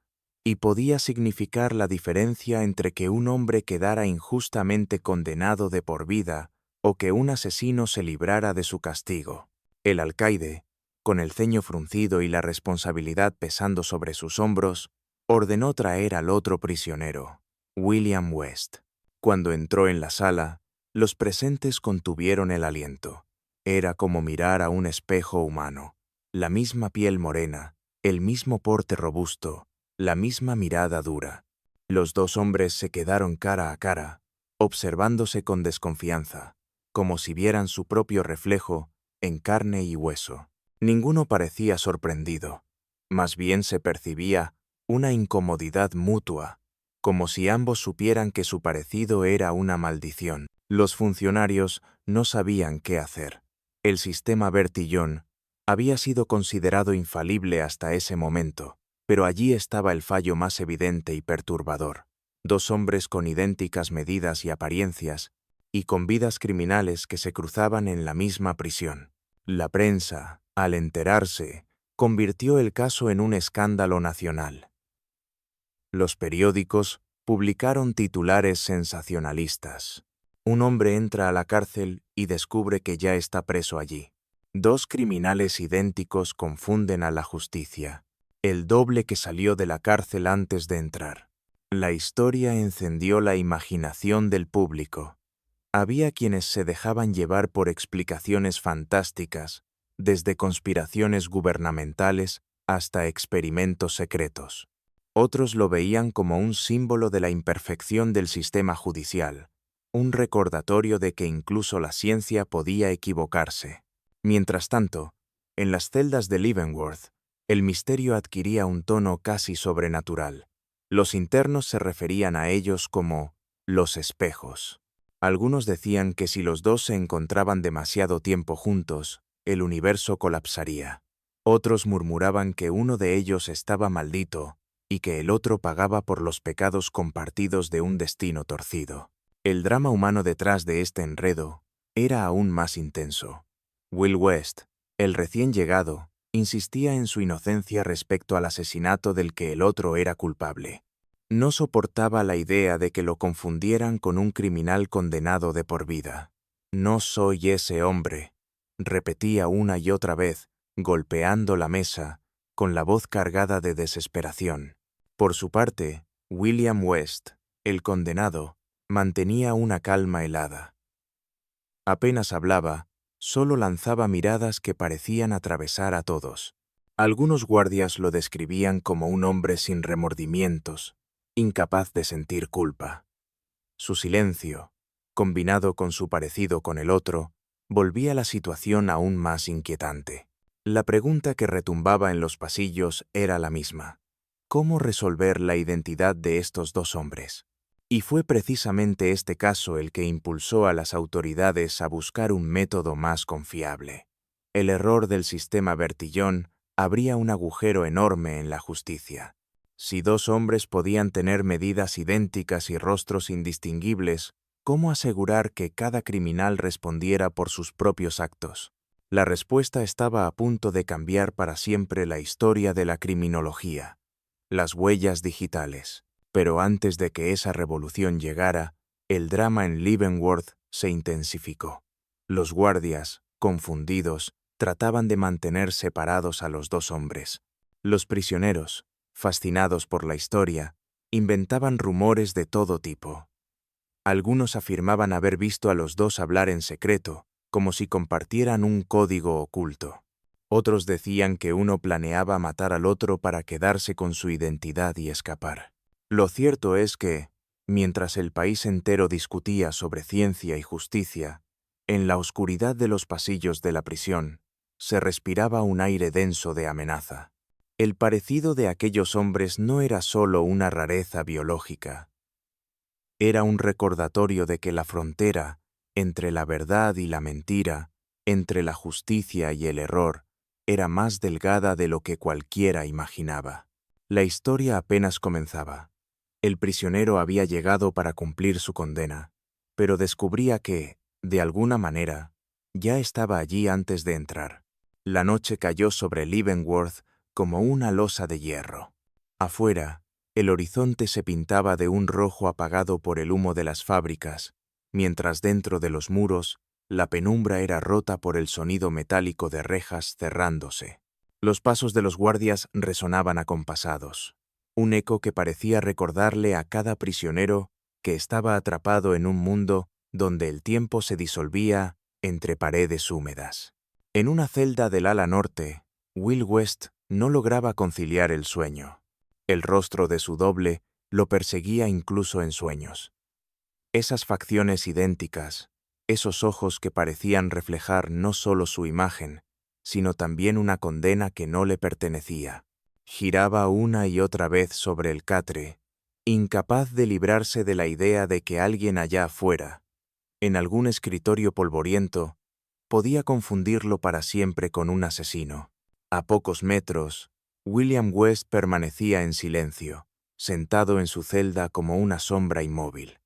y podía significar la diferencia entre que un hombre quedara injustamente condenado de por vida o que un asesino se librara de su castigo. El alcaide, con el ceño fruncido y la responsabilidad pesando sobre sus hombros, ordenó traer al otro prisionero, William West. Cuando entró en la sala, los presentes contuvieron el aliento. Era como mirar a un espejo humano. La misma piel morena, el mismo porte robusto, la misma mirada dura. Los dos hombres se quedaron cara a cara, observándose con desconfianza, como si vieran su propio reflejo en carne y hueso. Ninguno parecía sorprendido. Más bien se percibía una incomodidad mutua, como si ambos supieran que su parecido era una maldición. Los funcionarios no sabían qué hacer. El sistema Bertillon había sido considerado infalible hasta ese momento, pero allí estaba el fallo más evidente y perturbador. Dos hombres con idénticas medidas y apariencias, y con vidas criminales que se cruzaban en la misma prisión. La prensa, al enterarse, convirtió el caso en un escándalo nacional. Los periódicos publicaron titulares sensacionalistas. Un hombre entra a la cárcel y descubre que ya está preso allí. Dos criminales idénticos confunden a la justicia. El doble que salió de la cárcel antes de entrar. La historia encendió la imaginación del público. Había quienes se dejaban llevar por explicaciones fantásticas, desde conspiraciones gubernamentales hasta experimentos secretos. Otros lo veían como un símbolo de la imperfección del sistema judicial, un recordatorio de que incluso la ciencia podía equivocarse. Mientras tanto, en las celdas de Leavenworth, el misterio adquiría un tono casi sobrenatural. Los internos se referían a ellos como los espejos. Algunos decían que si los dos se encontraban demasiado tiempo juntos, el universo colapsaría. Otros murmuraban que uno de ellos estaba maldito y que el otro pagaba por los pecados compartidos de un destino torcido. El drama humano detrás de este enredo era aún más intenso. Will West, el recién llegado, insistía en su inocencia respecto al asesinato del que el otro era culpable. No soportaba la idea de que lo confundieran con un criminal condenado de por vida. «No soy ese hombre», repetía una y otra vez, golpeando la mesa, con la voz cargada de desesperación. Por su parte, William West, el condenado, mantenía una calma helada. Apenas hablaba, solo lanzaba miradas que parecían atravesar a todos. Algunos guardias lo describían como un hombre sin remordimientos, incapaz de sentir culpa. Su silencio, combinado con su parecido con el otro, volvía la situación aún más inquietante. La pregunta que retumbaba en los pasillos era la misma: ¿cómo resolver la identidad de estos dos hombres? Y fue precisamente este caso el que impulsó a las autoridades a buscar un método más confiable. El error del sistema Bertillon abría un agujero enorme en la justicia. Si dos hombres podían tener medidas idénticas y rostros indistinguibles, ¿cómo asegurar que cada criminal respondiera por sus propios actos? La respuesta estaba a punto de cambiar para siempre la historia de la criminología: las huellas digitales. Pero antes de que esa revolución llegara, el drama en Leavenworth se intensificó. Los guardias, confundidos, trataban de mantener separados a los dos hombres. Los prisioneros, fascinados por la historia, inventaban rumores de todo tipo. Algunos afirmaban haber visto a los dos hablar en secreto, como si compartieran un código oculto. Otros decían que uno planeaba matar al otro para quedarse con su identidad y escapar. Lo cierto es que, mientras el país entero discutía sobre ciencia y justicia, en la oscuridad de los pasillos de la prisión, se respiraba un aire denso de amenaza. El parecido de aquellos hombres no era solo una rareza biológica. Era un recordatorio de que la frontera entre la verdad y la mentira, entre la justicia y el error, era más delgada de lo que cualquiera imaginaba. La historia apenas comenzaba. El prisionero había llegado para cumplir su condena, pero descubría que, de alguna manera, ya estaba allí antes de entrar. La noche cayó sobre Leavenworth como una losa de hierro. Afuera, el horizonte se pintaba de un rojo apagado por el humo de las fábricas, mientras dentro de los muros, la penumbra era rota por el sonido metálico de rejas cerrándose. Los pasos de los guardias resonaban acompasados. Un eco que parecía recordarle a cada prisionero que estaba atrapado en un mundo donde el tiempo se disolvía entre paredes húmedas. En una celda del ala norte, Will West no lograba conciliar el sueño. El rostro de su doble lo perseguía incluso en sueños. Esas facciones idénticas, esos ojos que parecían reflejar no solo su imagen, sino también una condena que no le pertenecía. Giraba una y otra vez sobre el catre, incapaz de librarse de la idea de que alguien allá afuera, en algún escritorio polvoriento, podía confundirlo para siempre con un asesino. A pocos metros, William West permanecía en silencio, sentado en su celda como una sombra inmóvil.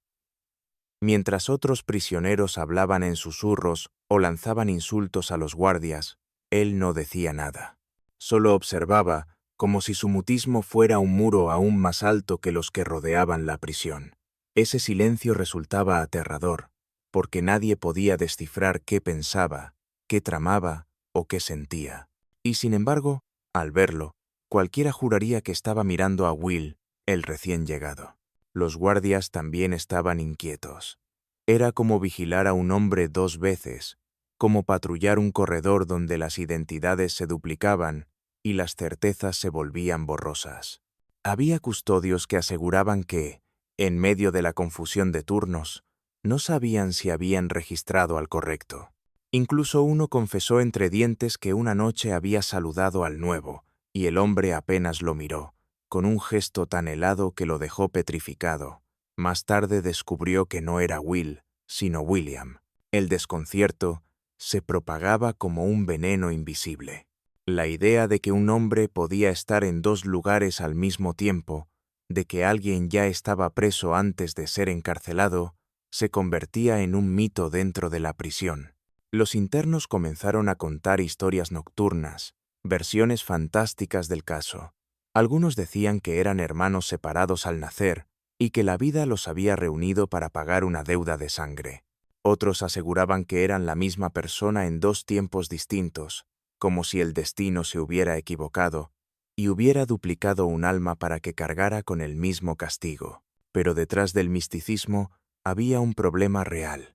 Mientras otros prisioneros hablaban en susurros o lanzaban insultos a los guardias, él no decía nada. Solo observaba, como si su mutismo fuera un muro aún más alto que los que rodeaban la prisión. Ese silencio resultaba aterrador, porque nadie podía descifrar qué pensaba, qué tramaba o qué sentía. Y sin embargo, al verlo, cualquiera juraría que estaba mirando a Will, el recién llegado. Los guardias también estaban inquietos. Era como vigilar a un hombre dos veces, como patrullar un corredor donde las identidades se duplicaban y las certezas se volvían borrosas. Había custodios que aseguraban que, en medio de la confusión de turnos, no sabían si habían registrado al correcto. Incluso uno confesó entre dientes que una noche había saludado al nuevo, y el hombre apenas lo miró, con un gesto tan helado que lo dejó petrificado. Más tarde descubrió que no era Will, sino William. El desconcierto se propagaba como un veneno invisible. La idea de que un hombre podía estar en dos lugares al mismo tiempo, de que alguien ya estaba preso antes de ser encarcelado, se convertía en un mito dentro de la prisión. Los internos comenzaron a contar historias nocturnas, versiones fantásticas del caso. Algunos decían que eran hermanos separados al nacer y que la vida los había reunido para pagar una deuda de sangre. Otros aseguraban que eran la misma persona en dos tiempos distintos, como si el destino se hubiera equivocado y hubiera duplicado un alma para que cargara con el mismo castigo. Pero detrás del misticismo había un problema real.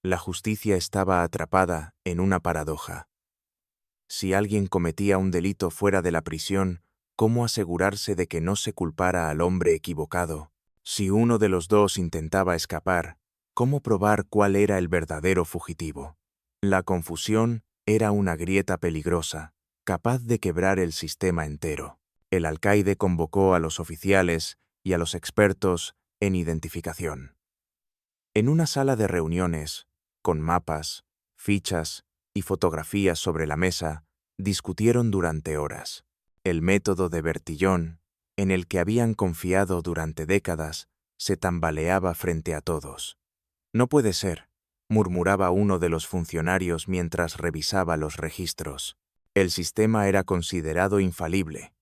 La justicia estaba atrapada en una paradoja. Si alguien cometía un delito fuera de la prisión, ¿cómo asegurarse de que no se culpara al hombre equivocado? Si uno de los dos intentaba escapar, ¿cómo probar cuál era el verdadero fugitivo? La confusión era una grieta peligrosa, capaz de quebrar el sistema entero. El alcaide convocó a los oficiales y a los expertos en identificación. En una sala de reuniones, con mapas, fichas y fotografías sobre la mesa, discutieron durante horas. El método de Bertillon, en el que habían confiado durante décadas, se tambaleaba frente a todos. «No puede ser», murmuraba uno de los funcionarios mientras revisaba los registros. El sistema era considerado infalible,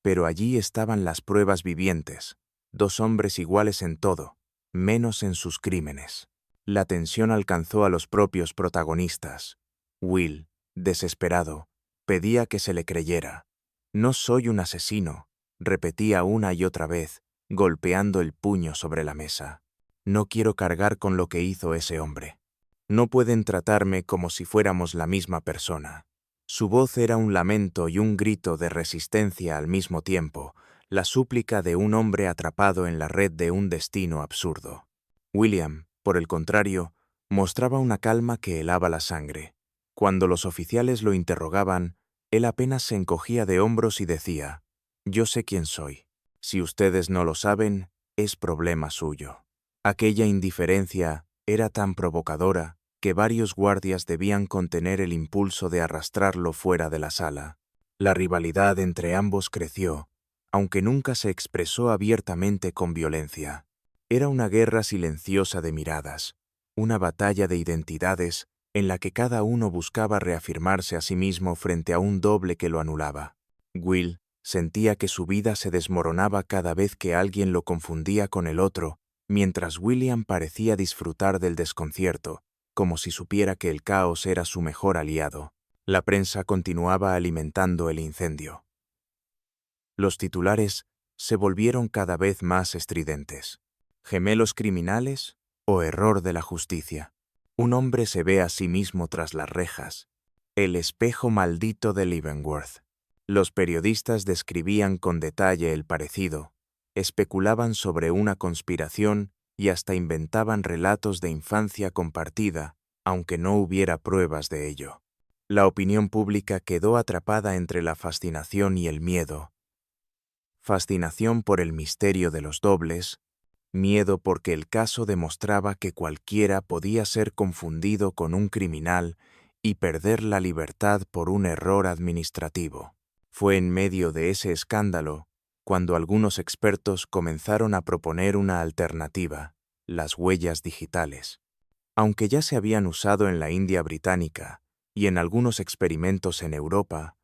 pero allí estaban las pruebas vivientes, dos hombres iguales en todo, menos en sus crímenes. La tensión alcanzó a los propios protagonistas. Will, desesperado, pedía que se le creyera. «No soy un asesino», repetía una y otra vez, golpeando el puño sobre la mesa. «No quiero cargar con lo que hizo ese hombre. No pueden tratarme como si fuéramos la misma persona». Su voz era un lamento y un grito de resistencia al mismo tiempo, la súplica de un hombre atrapado en la red de un destino absurdo. William, por el contrario, mostraba una calma que helaba la sangre. Cuando los oficiales lo interrogaban, él apenas se encogía de hombros y decía: «Yo sé quién soy. Si ustedes no lo saben, es problema suyo». Aquella indiferencia era tan provocadora que varios guardias debían contener el impulso de arrastrarlo fuera de la sala. La rivalidad entre ambos creció, aunque nunca se expresó abiertamente con violencia. Era una guerra silenciosa de miradas, una batalla de identidades en la que cada uno buscaba reafirmarse a sí mismo frente a un doble que lo anulaba. Will sentía que su vida se desmoronaba cada vez que alguien lo confundía con el otro, mientras William parecía disfrutar del desconcierto, como si supiera que el caos era su mejor aliado. La prensa continuaba alimentando el incendio. Los titulares se volvieron cada vez más estridentes. ¿Gemelos criminales o error de la justicia? Un hombre se ve a sí mismo tras las rejas. El espejo maldito de Leavenworth. Los periodistas describían con detalle el parecido, especulaban sobre una conspiración y hasta inventaban relatos de infancia compartida, aunque no hubiera pruebas de ello. La opinión pública quedó atrapada entre la fascinación y el miedo. Fascinación por el misterio de los dobles, miedo porque el caso demostraba que cualquiera podía ser confundido con un criminal y perder la libertad por un error administrativo. Fue en medio de ese escándalo cuando algunos expertos comenzaron a proponer una alternativa: las huellas digitales. Aunque ya se habían usado en la India británica y en algunos experimentos en Europa,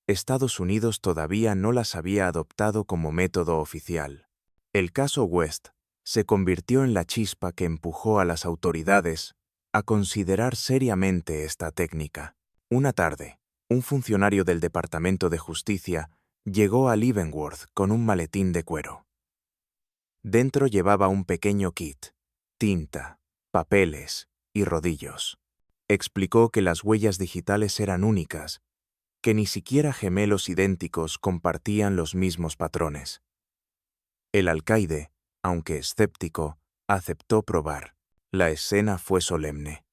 Estados Unidos todavía no las había adoptado como método oficial. El caso West se convirtió en la chispa que empujó a las autoridades a considerar seriamente esta técnica. Una tarde, un funcionario del Departamento de Justicia llegó a Leavenworth con un maletín de cuero. Dentro llevaba un pequeño kit, tinta, papeles y rodillos. Explicó que las huellas digitales eran únicas, que ni siquiera gemelos idénticos compartían los mismos patrones. El alcaide, aunque escéptico, aceptó probar. La escena fue solemne.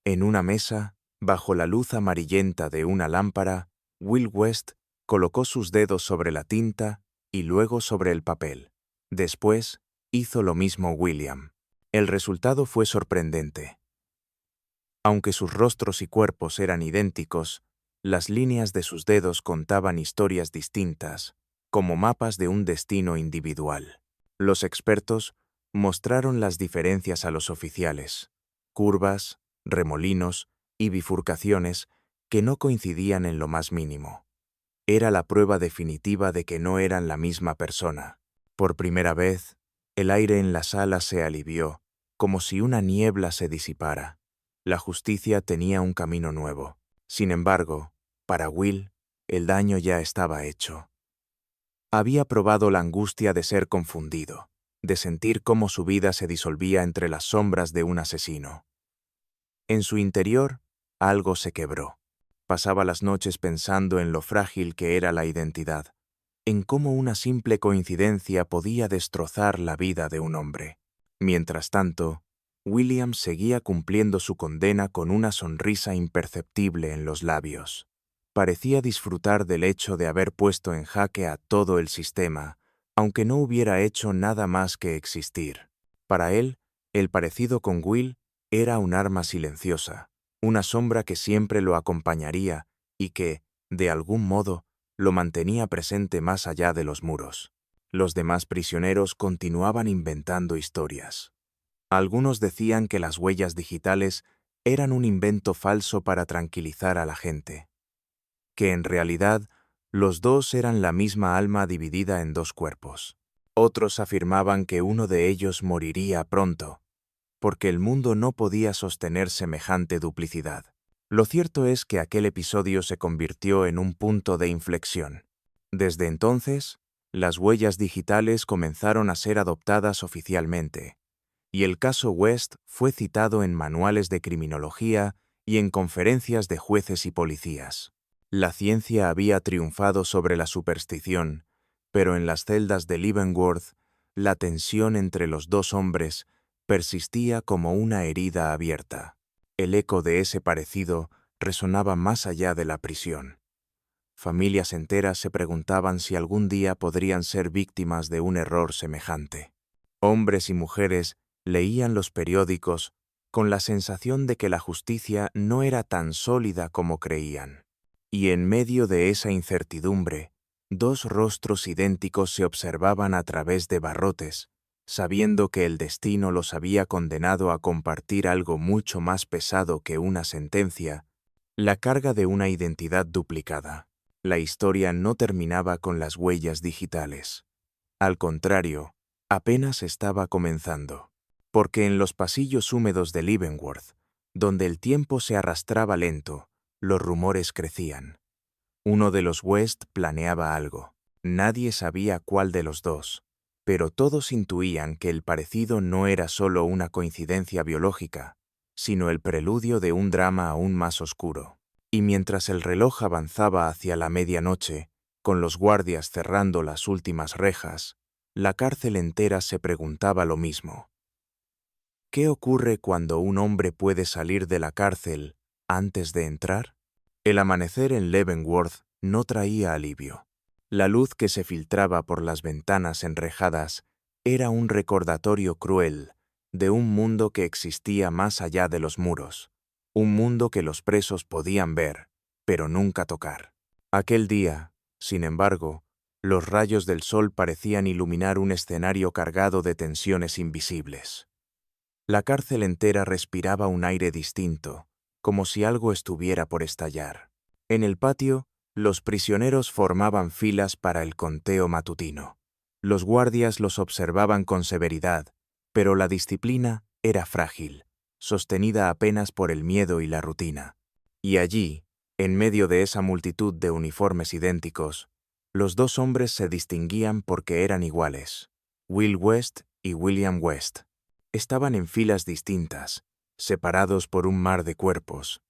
En una mesa, Bajo la luz amarillenta de una lámpara, Will West colocó sus dedos sobre la tinta y luego sobre el papel. Después, hizo lo mismo William. El resultado fue sorprendente. Aunque sus rostros y cuerpos eran idénticos, las líneas de sus dedos contaban historias distintas, como mapas de un destino individual. Los expertos mostraron las diferencias a los oficiales: curvas, remolinos y bifurcaciones que no coincidían en lo más mínimo. Era la prueba definitiva de que no eran la misma persona. Por primera vez, el aire en la sala se alivió, como si una niebla se disipara. La justicia tenía un camino nuevo. Sin embargo, para Will, el daño ya estaba hecho. Había probado la angustia de ser confundido, de sentir cómo su vida se disolvía entre las sombras de un asesino. En su interior, algo se quebró. Pasaba las noches pensando en lo frágil que era la identidad, en cómo una simple coincidencia podía destrozar la vida de un hombre. Mientras tanto, William seguía cumpliendo su condena con una sonrisa imperceptible en los labios. Parecía disfrutar del hecho de haber puesto en jaque a todo el sistema, aunque no hubiera hecho nada más que existir. Para él, el parecido con Will era un arma silenciosa, una sombra que siempre lo acompañaría y que, de algún modo, lo mantenía presente más allá de los muros. Los demás prisioneros continuaban inventando historias. Algunos decían que las huellas digitales eran un invento falso para tranquilizar a la gente, que en realidad los dos eran la misma alma dividida en dos cuerpos. Otros afirmaban que uno de ellos moriría pronto, porque el mundo no podía sostener semejante duplicidad. Lo cierto es que aquel episodio se convirtió en un punto de inflexión. Desde entonces, las huellas digitales comenzaron a ser adoptadas oficialmente, y el caso West fue citado en manuales de criminología y en conferencias de jueces y policías. La ciencia había triunfado sobre la superstición, pero en las celdas de Leavenworth, la tensión entre los dos hombres persistía como una herida abierta. El eco de ese parecido resonaba más allá de la prisión. Familias enteras se preguntaban si algún día podrían ser víctimas de un error semejante. Hombres y mujeres leían los periódicos con la sensación de que la justicia no era tan sólida como creían. Y en medio de esa incertidumbre, dos rostros idénticos se observaban a través de barrotes, sabiendo que el destino los había condenado a compartir algo mucho más pesado que una sentencia, la carga de una identidad duplicada. La historia no terminaba con las huellas digitales. Al contrario, apenas estaba comenzando. Porque en los pasillos húmedos de Leavenworth, donde el tiempo se arrastraba lento, los rumores crecían. Uno de los West planeaba algo. Nadie sabía cuál de los dos, pero todos intuían que el parecido no era solo una coincidencia biológica, sino el preludio de un drama aún más oscuro. Y mientras el reloj avanzaba hacia la medianoche, con los guardias cerrando las últimas rejas, la cárcel entera se preguntaba lo mismo. ¿Qué ocurre cuando un hombre puede salir de la cárcel antes de entrar? El amanecer en Leavenworth no traía alivio. La luz que se filtraba por las ventanas enrejadas era un recordatorio cruel de un mundo que existía más allá de los muros, un mundo que los presos podían ver, pero nunca tocar. Aquel día, sin embargo, los rayos del sol parecían iluminar un escenario cargado de tensiones invisibles. La cárcel entera respiraba un aire distinto, como si algo estuviera por estallar. En el patio, los prisioneros formaban filas para el conteo matutino. Los guardias los observaban con severidad, pero la disciplina era frágil, sostenida apenas por el miedo y la rutina. Y allí, en medio de esa multitud de uniformes idénticos, los dos hombres se distinguían porque eran iguales: Will West y William West. Estaban en filas distintas, separados por un mar de cuerpos.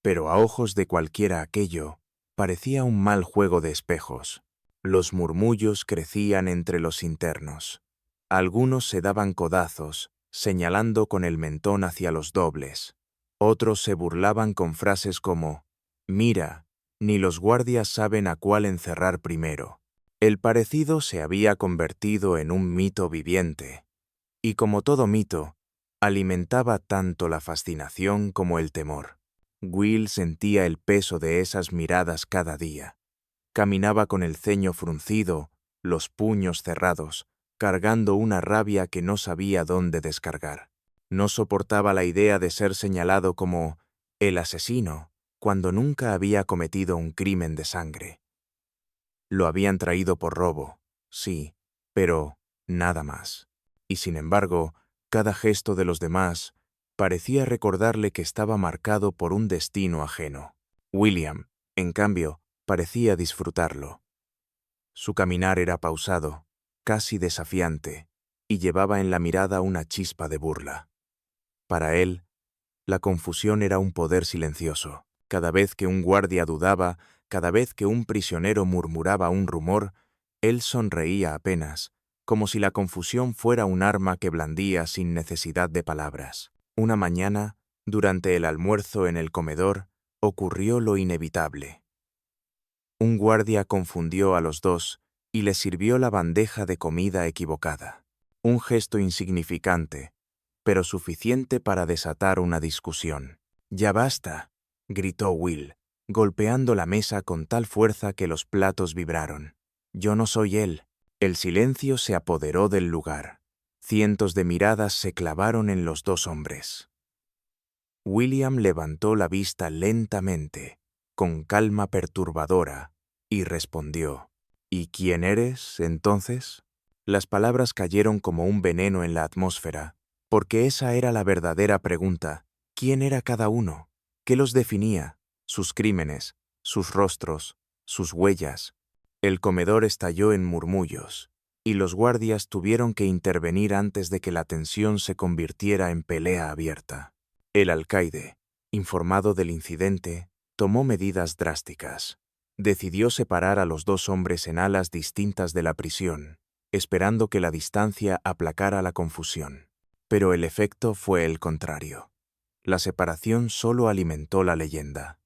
Pero a ojos de cualquiera aquello parecía un mal juego de espejos. Los murmullos crecían entre los internos. Algunos se daban codazos, señalando con el mentón hacia los dobles. Otros se burlaban con frases como, «Mira, ni los guardias saben a cuál encerrar primero». El parecido se había convertido en un mito viviente, y como todo mito, alimentaba tanto la fascinación como el temor. Will sentía el peso de esas miradas cada día. Caminaba con el ceño fruncido, los puños cerrados, cargando una rabia que no sabía dónde descargar. No soportaba la idea de ser señalado como el asesino cuando nunca había cometido un crimen de sangre. Lo habían traído por robo, sí, pero nada más. Y sin embargo, cada gesto de los demás parecía recordarle que estaba marcado por un destino ajeno. William, en cambio, parecía disfrutarlo. Su caminar era pausado, casi desafiante, y llevaba en la mirada una chispa de burla. Para él, la confusión era un poder silencioso. Cada vez que un guardia dudaba, cada vez que un prisionero murmuraba un rumor, él sonreía apenas, como si la confusión fuera un arma que blandía sin necesidad de palabras. Una mañana, durante el almuerzo en el comedor, ocurrió lo inevitable. Un guardia confundió a los dos y les sirvió la bandeja de comida equivocada. Un gesto insignificante, pero suficiente para desatar una discusión. «¡Ya basta!», gritó Will, golpeando la mesa con tal fuerza que los platos vibraron. «Yo no soy él». El silencio se apoderó del lugar. Cientos de miradas se clavaron en los dos hombres. William levantó la vista lentamente, con calma perturbadora, y respondió, «¿Y quién eres, entonces?». Las palabras cayeron como un veneno en la atmósfera, porque esa era la verdadera pregunta. ¿Quién era cada uno? ¿Qué los definía? Sus crímenes, sus rostros, sus huellas. El comedor estalló en murmullos, y los guardias tuvieron que intervenir antes de que la tensión se convirtiera en pelea abierta. El alcaide, informado del incidente, tomó medidas drásticas. Decidió separar a los dos hombres en alas distintas de la prisión, esperando que la distancia aplacara la confusión. Pero el efecto fue el contrario. La separación solo alimentó la leyenda.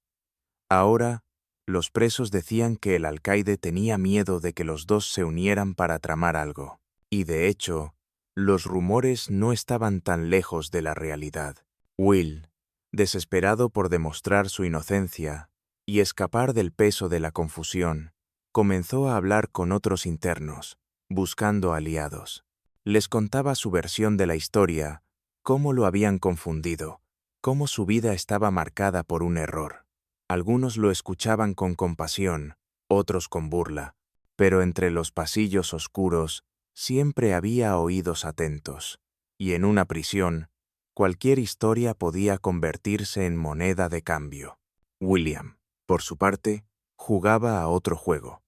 Ahora, los presos decían que el alcaide tenía miedo de que los dos se unieran para tramar algo. Y de hecho, los rumores no estaban tan lejos de la realidad. Will, desesperado por demostrar su inocencia y escapar del peso de la confusión, comenzó a hablar con otros internos, buscando aliados. Les contaba su versión de la historia, cómo lo habían confundido, cómo su vida estaba marcada por un error. Algunos lo escuchaban con compasión, otros con burla, pero entre los pasillos oscuros siempre había oídos atentos, y en una prisión, cualquier historia podía convertirse en moneda de cambio. William, por su parte, jugaba a otro juego.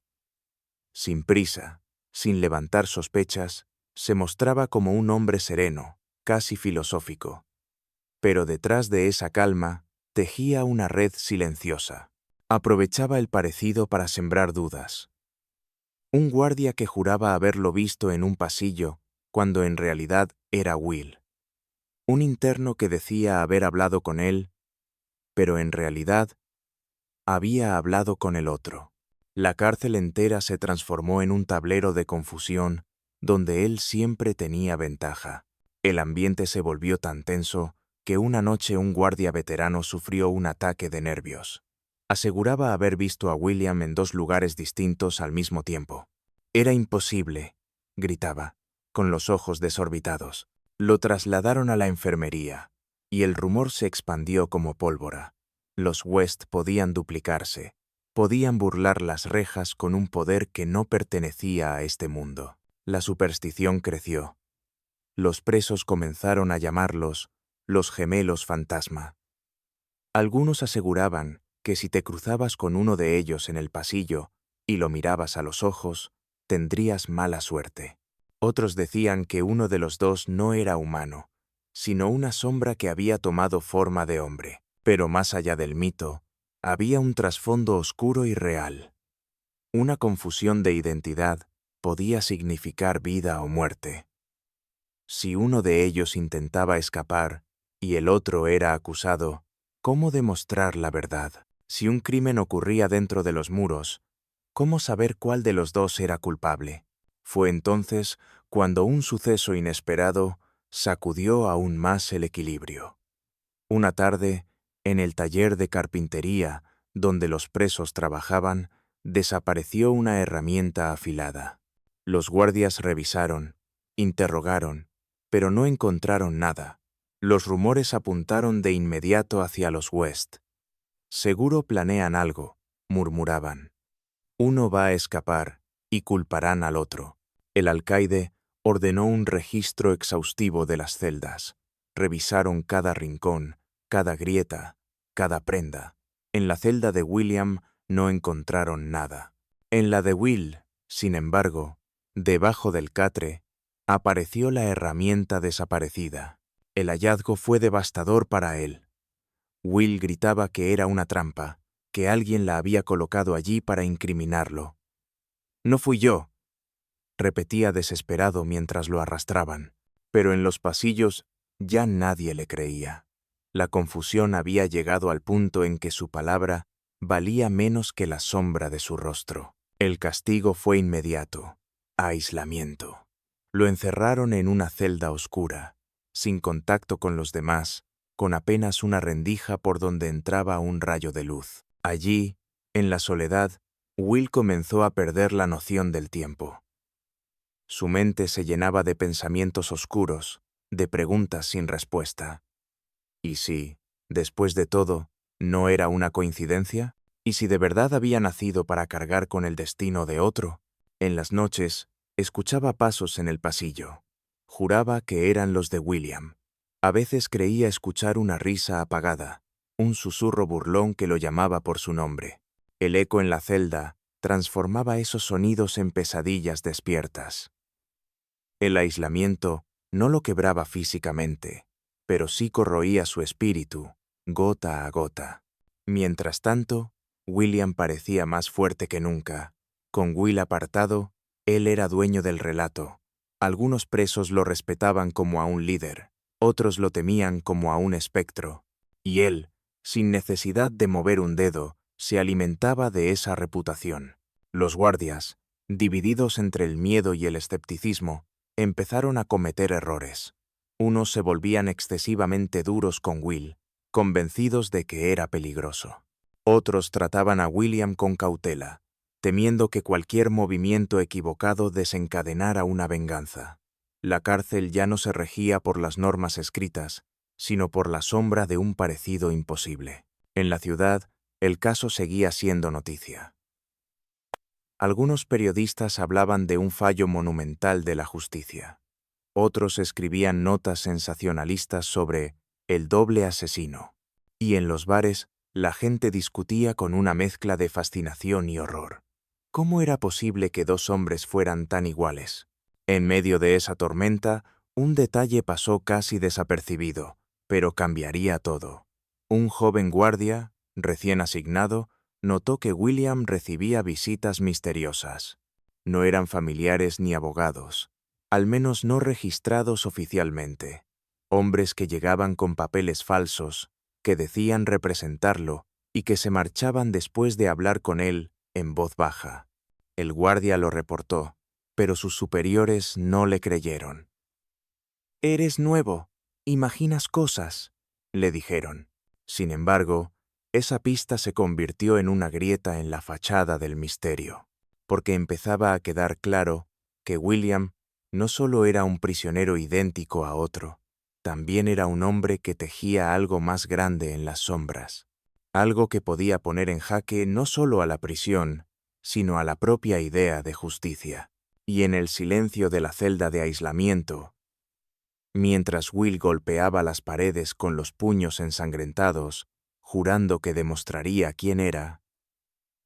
Sin prisa, sin levantar sospechas, se mostraba como un hombre sereno, casi filosófico. Pero detrás de esa calma, tejía una red silenciosa. Aprovechaba el parecido para sembrar dudas. Un guardia que juraba haberlo visto en un pasillo, cuando en realidad era Will. Un interno que decía haber hablado con él, pero en realidad había hablado con el otro. La cárcel entera se transformó en un tablero de confusión donde él siempre tenía ventaja. El ambiente se volvió tan tenso que una noche un guardia veterano sufrió un ataque de nervios. Aseguraba haber visto a William en dos lugares distintos al mismo tiempo. «Era imposible», gritaba, con los ojos desorbitados. Lo trasladaron a la enfermería, y el rumor se expandió como pólvora. Los West podían duplicarse, podían burlar las rejas con un poder que no pertenecía a este mundo. La superstición creció. Los presos comenzaron a llamarlos los gemelos fantasma. Algunos aseguraban que si te cruzabas con uno de ellos en el pasillo y lo mirabas a los ojos, tendrías mala suerte. Otros decían que uno de los dos no era humano, sino una sombra que había tomado forma de hombre. Pero más allá del mito, había un trasfondo oscuro y real. Una confusión de identidad podía significar vida o muerte. Si uno de ellos intentaba escapar y el otro era acusado, ¿Cómo demostrar la verdad? Si un crimen ocurría dentro de los muros, ¿cómo saber cuál de los dos era culpable? Fue entonces cuando un suceso inesperado sacudió aún más el equilibrio. Una tarde, en el taller de carpintería donde los presos trabajaban, desapareció una herramienta afilada. Los guardias revisaron, interrogaron, pero no encontraron nada. Los rumores apuntaron de inmediato hacia los West. Seguro planean algo, murmuraban. Uno va a escapar y culparán al otro. El alcaide ordenó un registro exhaustivo de las celdas. Revisaron cada rincón, cada grieta, cada prenda. En la celda de William no encontraron nada. En la de Will, sin embargo, debajo del catre, apareció la herramienta desaparecida. El hallazgo fue devastador para él. Will gritaba que era una trampa, que alguien la había colocado allí para incriminarlo. «No fui yo», repetía desesperado mientras lo arrastraban, pero en los pasillos ya nadie le creía. La confusión había llegado al punto en que su palabra valía menos que la sombra de su rostro. El castigo fue inmediato: aislamiento. Lo encerraron en una celda oscura, sin contacto con los demás, con apenas una rendija por donde entraba un rayo de luz. Allí, en la soledad, Will comenzó a perder la noción del tiempo. Su mente se llenaba de pensamientos oscuros, de preguntas sin respuesta. ¿Y si, después de todo, no era una coincidencia? ¿Y si de verdad había nacido para cargar con el destino de otro? En las noches, escuchaba pasos en el pasillo. Juraba que eran los de William. A veces creía escuchar una risa apagada, un susurro burlón que lo llamaba por su nombre. El eco en la celda transformaba esos sonidos en pesadillas despiertas. El aislamiento no lo quebraba físicamente, pero sí corroía su espíritu, gota a gota. Mientras tanto, William parecía más fuerte que nunca. Con Will apartado, él era dueño del relato. Algunos presos lo respetaban como a un líder, otros lo temían como a un espectro, y él, sin necesidad de mover un dedo, se alimentaba de esa reputación. Los guardias, divididos entre el miedo y el escepticismo, empezaron a cometer errores. Unos se volvían excesivamente duros con Will, convencidos de que era peligroso. Otros trataban a William con cautela, temiendo que cualquier movimiento equivocado desencadenara una venganza. La cárcel ya no se regía por las normas escritas, sino por la sombra de un parecido imposible. En la ciudad, el caso seguía siendo noticia. Algunos periodistas hablaban de un fallo monumental de la justicia. Otros escribían notas sensacionalistas sobre el doble asesino. Y en los bares, la gente discutía con una mezcla de fascinación y horror. ¿Cómo era posible que dos hombres fueran tan iguales? En medio de esa tormenta, un detalle pasó casi desapercibido, pero cambiaría todo. Un joven guardia, recién asignado, notó que William recibía visitas misteriosas. No eran familiares ni abogados, al menos no registrados oficialmente. Hombres que llegaban con papeles falsos, que decían representarlo y que se marchaban después de hablar con él en voz baja. El guardia lo reportó, pero sus superiores no le creyeron. «Eres nuevo, imaginas cosas», le dijeron. Sin embargo, esa pista se convirtió en una grieta en la fachada del misterio, porque empezaba a quedar claro que William no solo era un prisionero idéntico a otro, también era un hombre que tejía algo más grande en las sombras, algo que podía poner en jaque no solo a la prisión, sino a la propia idea de justicia. Y en el silencio de la celda de aislamiento, mientras Will golpeaba las paredes con los puños ensangrentados, jurando que demostraría quién era,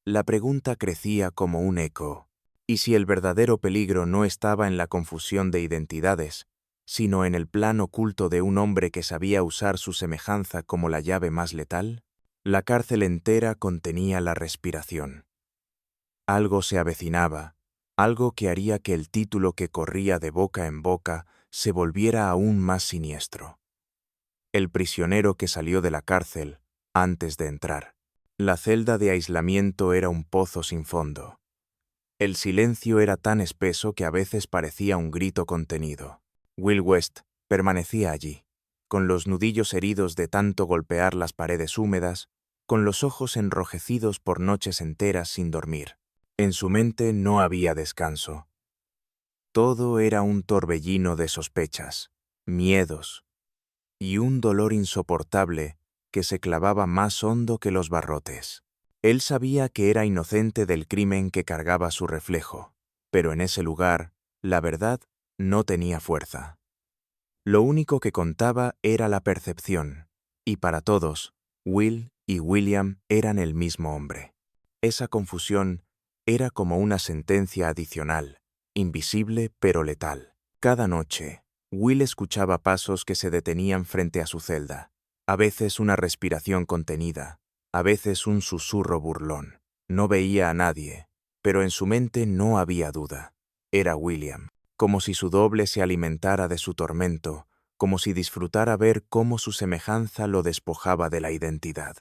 la pregunta crecía como un eco. ¿Y si el verdadero peligro no estaba en la confusión de identidades, sino en el plan oculto de un hombre que sabía usar su semejanza como la llave más letal? La cárcel entera contenía la respiración. Algo se avecinaba, algo que haría que el título que corría de boca en boca se volviera aún más siniestro. El prisionero que salió de la cárcel antes de entrar. La celda de aislamiento era un pozo sin fondo. El silencio era tan espeso que a veces parecía un grito contenido. Will West permanecía allí, con los nudillos heridos de tanto golpear las paredes húmedas, con los ojos enrojecidos por noches enteras sin dormir. En su mente no había descanso. Todo era un torbellino de sospechas, miedos y un dolor insoportable que se clavaba más hondo que los barrotes. Él sabía que era inocente del crimen que cargaba su reflejo, pero en ese lugar, la verdad no tenía fuerza. Lo único que contaba era la percepción, y para todos, Will y William eran el mismo hombre. Esa confusión era como una sentencia adicional, invisible pero letal. Cada noche, Will escuchaba pasos que se detenían frente a su celda, a veces una respiración contenida, a veces un susurro burlón. No veía a nadie, pero en su mente no había duda. Era William, como si su doble se alimentara de su tormento, como si disfrutara ver cómo su semejanza lo despojaba de la identidad.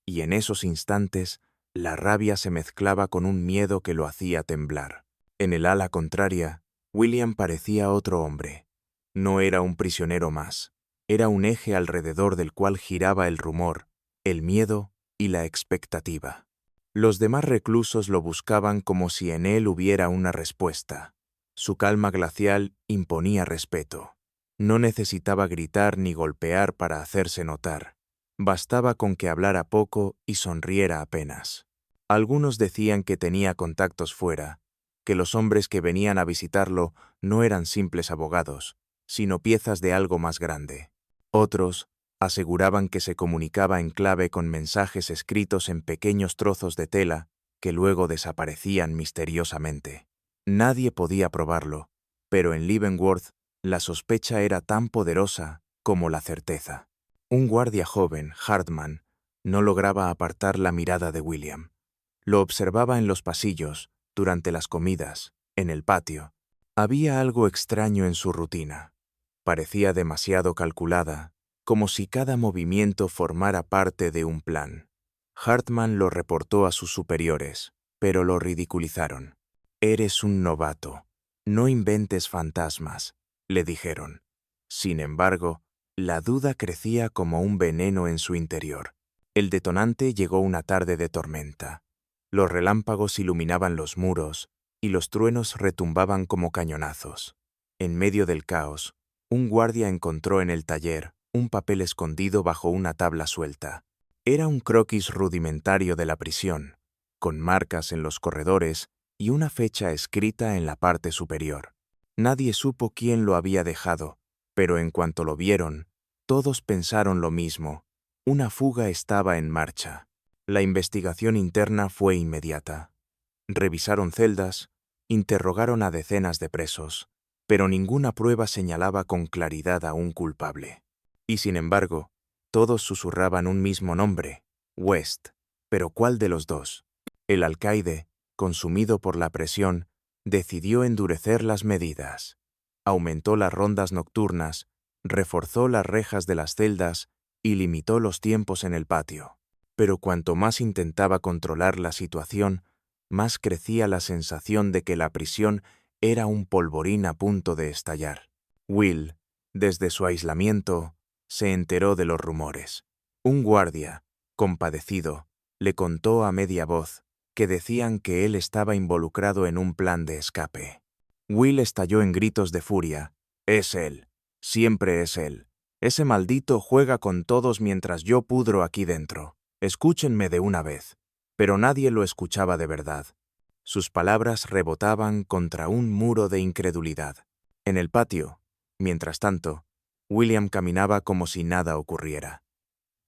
Y en esos instantes, la rabia se mezclaba con un miedo que lo hacía temblar. En el ala contraria, William parecía otro hombre. No era un prisionero más. Era un eje alrededor del cual giraba el rumor, el miedo y la expectativa. Los demás reclusos lo buscaban como si en él hubiera una respuesta. Su calma glacial imponía respeto. No necesitaba gritar ni golpear para hacerse notar. Bastaba con que hablara poco y sonriera apenas. Algunos decían que tenía contactos fuera, que los hombres que venían a visitarlo no eran simples abogados, sino piezas de algo más grande. Otros aseguraban que se comunicaba en clave con mensajes escritos en pequeños trozos de tela que luego desaparecían misteriosamente. Nadie podía probarlo, pero en Leavenworth la sospecha era tan poderosa como la certeza. Un guardia joven, Hartman, no lograba apartar la mirada de William. Lo observaba en los pasillos, durante las comidas, en el patio. Había algo extraño en su rutina. Parecía demasiado calculada, como si cada movimiento formara parte de un plan. Hartman lo reportó a sus superiores, pero lo ridiculizaron. «Eres un novato. No inventes fantasmas», le dijeron. Sin embargo, la duda crecía como un veneno en su interior. El detonante llegó una tarde de tormenta. Los relámpagos iluminaban los muros y los truenos retumbaban como cañonazos. En medio del caos, un guardia encontró en el taller un papel escondido bajo una tabla suelta. Era un croquis rudimentario de la prisión, con marcas en los corredores y una fecha escrita en la parte superior. Nadie supo quién lo había dejado, pero en cuanto lo vieron, todos pensaron lo mismo. Una fuga estaba en marcha. La investigación interna fue inmediata. Revisaron celdas, interrogaron a decenas de presos, pero ninguna prueba señalaba con claridad a un culpable. Y sin embargo, todos susurraban un mismo nombre, West. ¿Pero cuál de los dos? El alcaide, consumido por la presión, decidió endurecer las medidas. Aumentó las rondas nocturnas, reforzó las rejas de las celdas y limitó los tiempos en el patio. Pero cuanto más intentaba controlar la situación, más crecía la sensación de que la prisión era un polvorín a punto de estallar. Will, desde su aislamiento, se enteró de los rumores. Un guardia, compadecido, le contó a media voz que decían que él estaba involucrado en un plan de escape. Will estalló en gritos de furia. «Es él. Siempre es él. Ese maldito juega con todos mientras yo pudro aquí dentro. Escúchenme de una vez». Pero nadie lo escuchaba de verdad. Sus palabras rebotaban contra un muro de incredulidad. En el patio, mientras tanto, William caminaba como si nada ocurriera.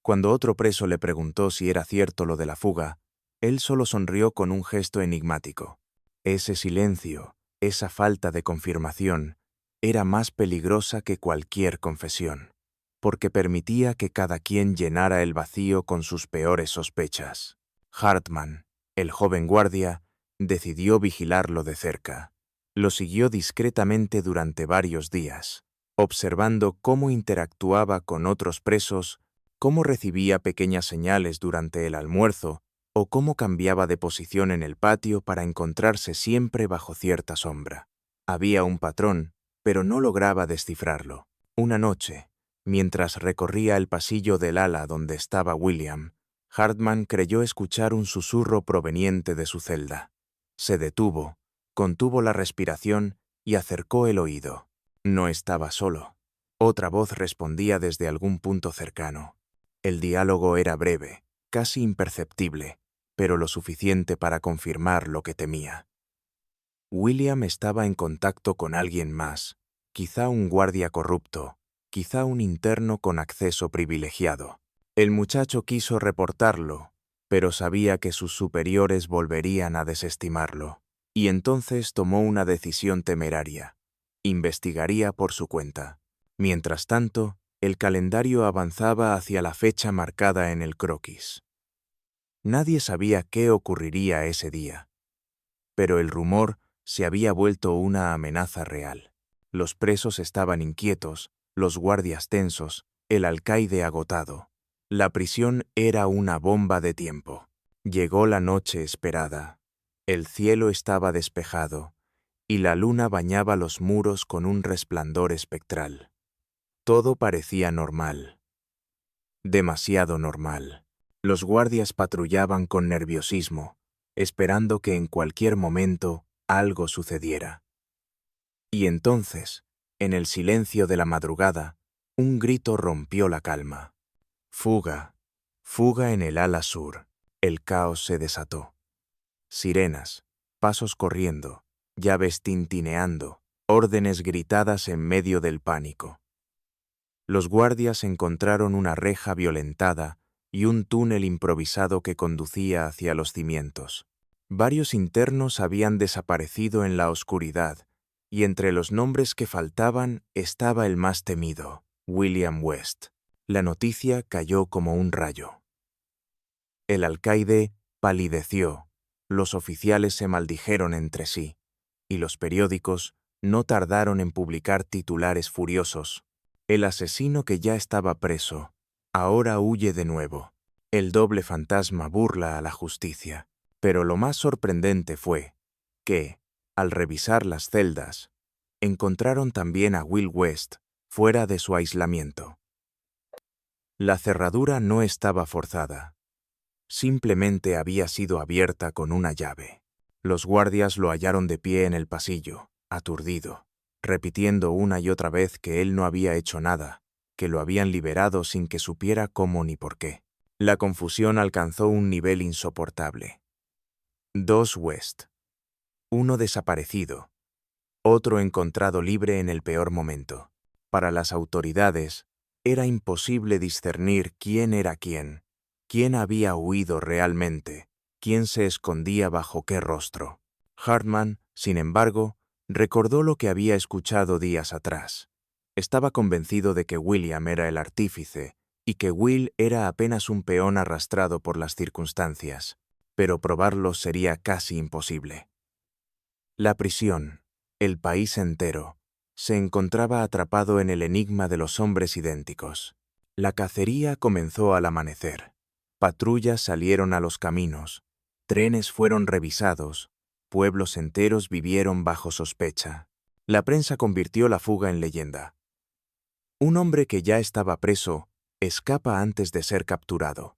Cuando otro preso le preguntó si era cierto lo de la fuga, él solo sonrió con un gesto enigmático. Ese silencio, esa falta de confirmación, era más peligrosa que cualquier confesión, porque permitía que cada quien llenara el vacío con sus peores sospechas. Hartman, el joven guardia, decidió vigilarlo de cerca. Lo siguió discretamente durante varios días, observando cómo interactuaba con otros presos cómo recibía pequeñas señales durante el almuerzo o cómo cambiaba de posición en el patio para encontrarse siempre bajo cierta sombra. Había un patrón, pero no lograba descifrarlo. Una noche, mientras recorría el pasillo del ala donde estaba William, Hartman creyó escuchar un susurro proveniente de su celda. Se detuvo, contuvo la respiración y acercó el oído. No estaba solo. Otra voz respondía desde algún punto cercano. El diálogo era breve, casi imperceptible, pero lo suficiente para confirmar lo que temía. William estaba en contacto con alguien más, quizá un guardia corrupto, quizá un interno con acceso privilegiado. El muchacho quiso reportarlo, pero sabía que sus superiores volverían a desestimarlo, y entonces tomó una decisión temeraria. Investigaría por su cuenta. Mientras tanto, el calendario avanzaba hacia la fecha marcada en el croquis. Nadie sabía qué ocurriría ese día, pero el rumor se había vuelto una amenaza real. Los presos estaban inquietos, los guardias tensos, el alcaide agotado. La prisión era una bomba de tiempo. Llegó la noche esperada. El cielo estaba despejado, y la luna bañaba los muros con un resplandor espectral. Todo parecía normal. Demasiado normal. Los guardias patrullaban con nerviosismo, esperando que en cualquier momento algo sucediera. Y entonces, en el silencio de la madrugada, un grito rompió la calma. Fuga, fuga en el ala sur. El caos se desató. Sirenas, pasos corriendo, llaves tintineando, órdenes gritadas en medio del pánico. Los guardias encontraron una reja violentada y un túnel improvisado que conducía hacia los cimientos. Varios internos habían desaparecido en la oscuridad, y entre los nombres que faltaban estaba el más temido, William West. La noticia cayó como un rayo. El alcaide palideció, los oficiales se maldijeron entre sí, y los periódicos no tardaron en publicar titulares furiosos. El asesino que ya estaba preso, ahora huye de nuevo. El doble fantasma burla a la justicia. Pero lo más sorprendente fue que, al revisar las celdas, encontraron también a Will West fuera de su aislamiento. La cerradura no estaba forzada. Simplemente había sido abierta con una llave. Los guardias lo hallaron de pie en el pasillo, aturdido, repitiendo una y otra vez que él no había hecho nada, que lo habían liberado sin que supiera cómo ni por qué. La confusión alcanzó un nivel insoportable. 2 West. Uno desaparecido. Otro encontrado libre en el peor momento. Para las autoridades, era imposible discernir quién era quién había huido realmente, quién se escondía bajo qué rostro. Hartman, sin embargo, recordó lo que había escuchado días atrás. Estaba convencido de que William era el artífice y que Will era apenas un peón arrastrado por las circunstancias, pero probarlo sería casi imposible. La prisión, el país entero, se encontraba atrapado en el enigma de los hombres idénticos. La cacería comenzó al amanecer. Patrullas salieron a los caminos, trenes fueron revisados, pueblos enteros vivieron bajo sospecha. La prensa convirtió la fuga en leyenda. Un hombre que ya estaba preso escapa antes de ser capturado.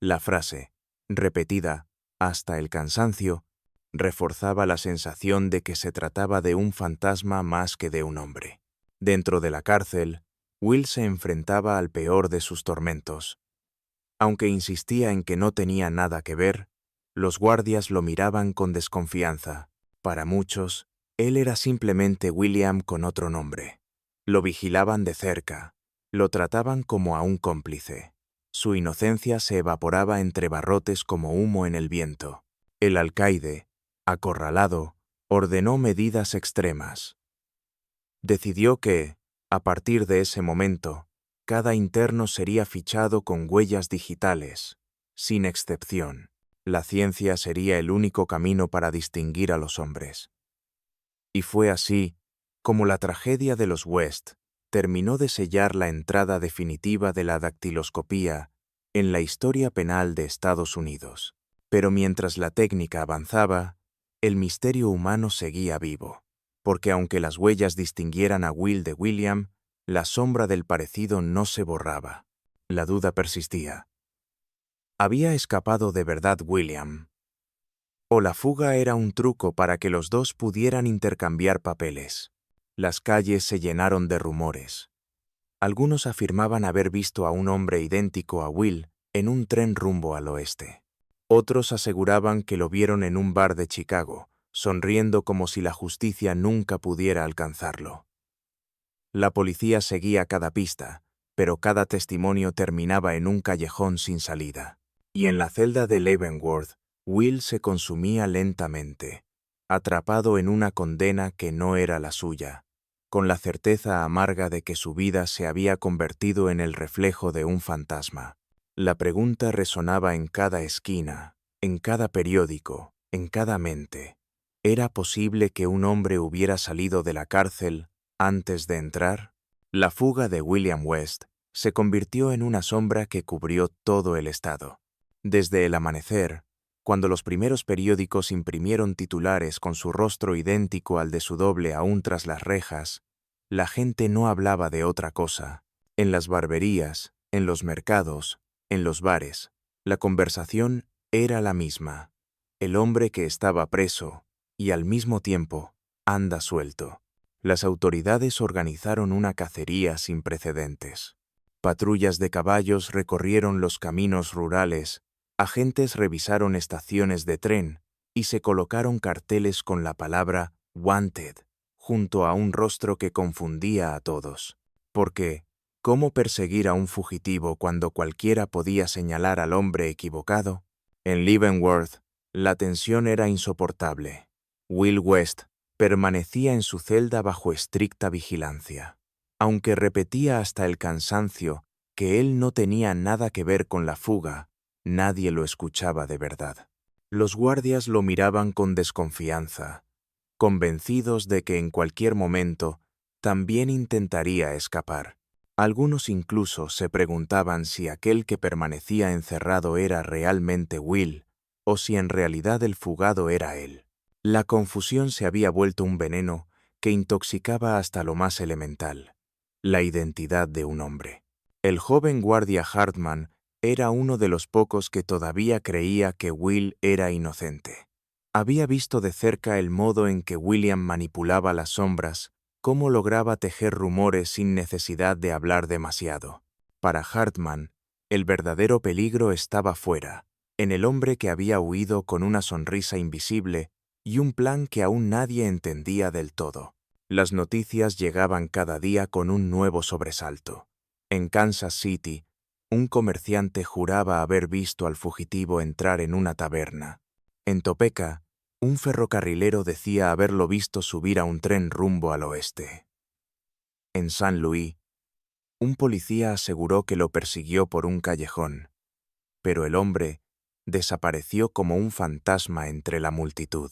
La frase, repetida hasta el cansancio, reforzaba la sensación de que se trataba de un fantasma más que de un hombre. Dentro de la cárcel, Will se enfrentaba al peor de sus tormentos. Aunque insistía en que no tenía nada que ver, los guardias lo miraban con desconfianza. Para muchos, él era simplemente William con otro nombre. Lo vigilaban de cerca, lo trataban como a un cómplice. Su inocencia se evaporaba entre barrotes como humo en el viento. El alcaide, acorralado, ordenó medidas extremas. Decidió que, a partir de ese momento, cada interno sería fichado con huellas digitales, sin excepción. La ciencia sería el único camino para distinguir a los hombres. Y fue así como la tragedia de los West terminó de sellar la entrada definitiva de la dactiloscopía en la historia penal de Estados Unidos. Pero mientras la técnica avanzaba, el misterio humano seguía vivo, porque aunque las huellas distinguieran a Will de William, la sombra del parecido no se borraba. La duda persistía. ¿Había escapado de verdad William? ¿O la fuga era un truco para que los dos pudieran intercambiar papeles? Las calles se llenaron de rumores. Algunos afirmaban haber visto a un hombre idéntico a Will en un tren rumbo al oeste. Otros aseguraban que lo vieron en un bar de Chicago, sonriendo como si la justicia nunca pudiera alcanzarlo. La policía seguía cada pista, pero cada testimonio terminaba en un callejón sin salida. Y en la celda de Leavenworth, Will se consumía lentamente, atrapado en una condena que no era la suya, con la certeza amarga de que su vida se había convertido en el reflejo de un fantasma. La pregunta resonaba en cada esquina, en cada periódico, en cada mente. ¿Era posible que un hombre hubiera salido de la cárcel antes de entrar? La fuga de William West se convirtió en una sombra que cubrió todo el estado. Desde el amanecer, cuando los primeros periódicos imprimieron titulares con su rostro idéntico al de su doble aún tras las rejas, la gente no hablaba de otra cosa. En las barberías, en los mercados, en los bares, la conversación era la misma. El hombre que estaba preso y al mismo tiempo anda suelto. Las autoridades organizaron una cacería sin precedentes. Patrullas de caballos recorrieron los caminos rurales, agentes revisaron estaciones de tren y se colocaron carteles con la palabra "Wanted" junto a un rostro que confundía a todos. Porque, ¿cómo perseguir a un fugitivo cuando cualquiera podía señalar al hombre equivocado? En Leavenworth, la tensión era insoportable. Will West permanecía en su celda bajo estricta vigilancia. Aunque repetía hasta el cansancio que él no tenía nada que ver con la fuga, nadie lo escuchaba de verdad. Los guardias lo miraban con desconfianza, convencidos de que en cualquier momento también intentaría escapar. Algunos incluso se preguntaban si aquel que permanecía encerrado era realmente Will, o si en realidad el fugado era él. La confusión se había vuelto un veneno que intoxicaba hasta lo más elemental, la identidad de un hombre. El joven guardia Hartman era uno de los pocos que todavía creía que Will era inocente. Había visto de cerca el modo en que William manipulaba las sombras, cómo lograba tejer rumores sin necesidad de hablar demasiado. Para Hartman, el verdadero peligro estaba fuera, en el hombre que había huido con una sonrisa invisible y un plan que aún nadie entendía del todo. Las noticias llegaban cada día con un nuevo sobresalto. En Kansas City, un comerciante juraba haber visto al fugitivo entrar en una taberna. En Topeka, un ferrocarrilero decía haberlo visto subir a un tren rumbo al oeste. En San Luis, un policía aseguró que lo persiguió por un callejón, pero el hombre desapareció como un fantasma entre la multitud.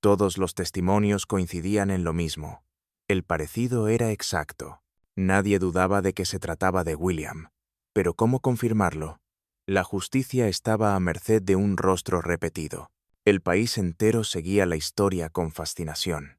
Todos los testimonios coincidían en lo mismo. El parecido era exacto. Nadie dudaba de que se trataba de William. Pero ¿cómo confirmarlo? La justicia estaba a merced de un rostro repetido. El país entero seguía la historia con fascinación.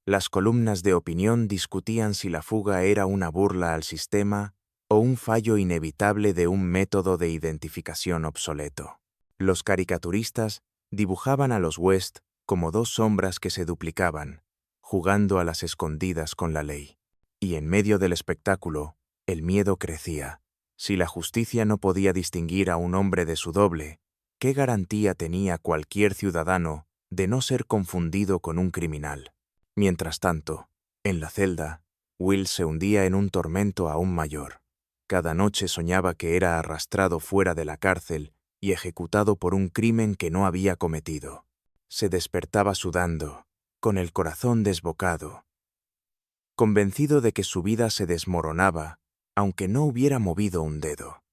Las columnas de opinión discutían si la fuga era una burla al sistema o un fallo inevitable de un método de identificación obsoleto. Los caricaturistas dibujaban a los West como dos sombras que se duplicaban, jugando a las escondidas con la ley. Y en medio del espectáculo, el miedo crecía. Si la justicia no podía distinguir a un hombre de su doble, ¿qué garantía tenía cualquier ciudadano de no ser confundido con un criminal? Mientras tanto, en la celda, Will se hundía en un tormento aún mayor. Cada noche soñaba que era arrastrado fuera de la cárcel y ejecutado por un crimen que no había cometido. Se despertaba sudando, con el corazón desbocado, convencido de que su vida se desmoronaba, aunque no hubiera movido un dedo.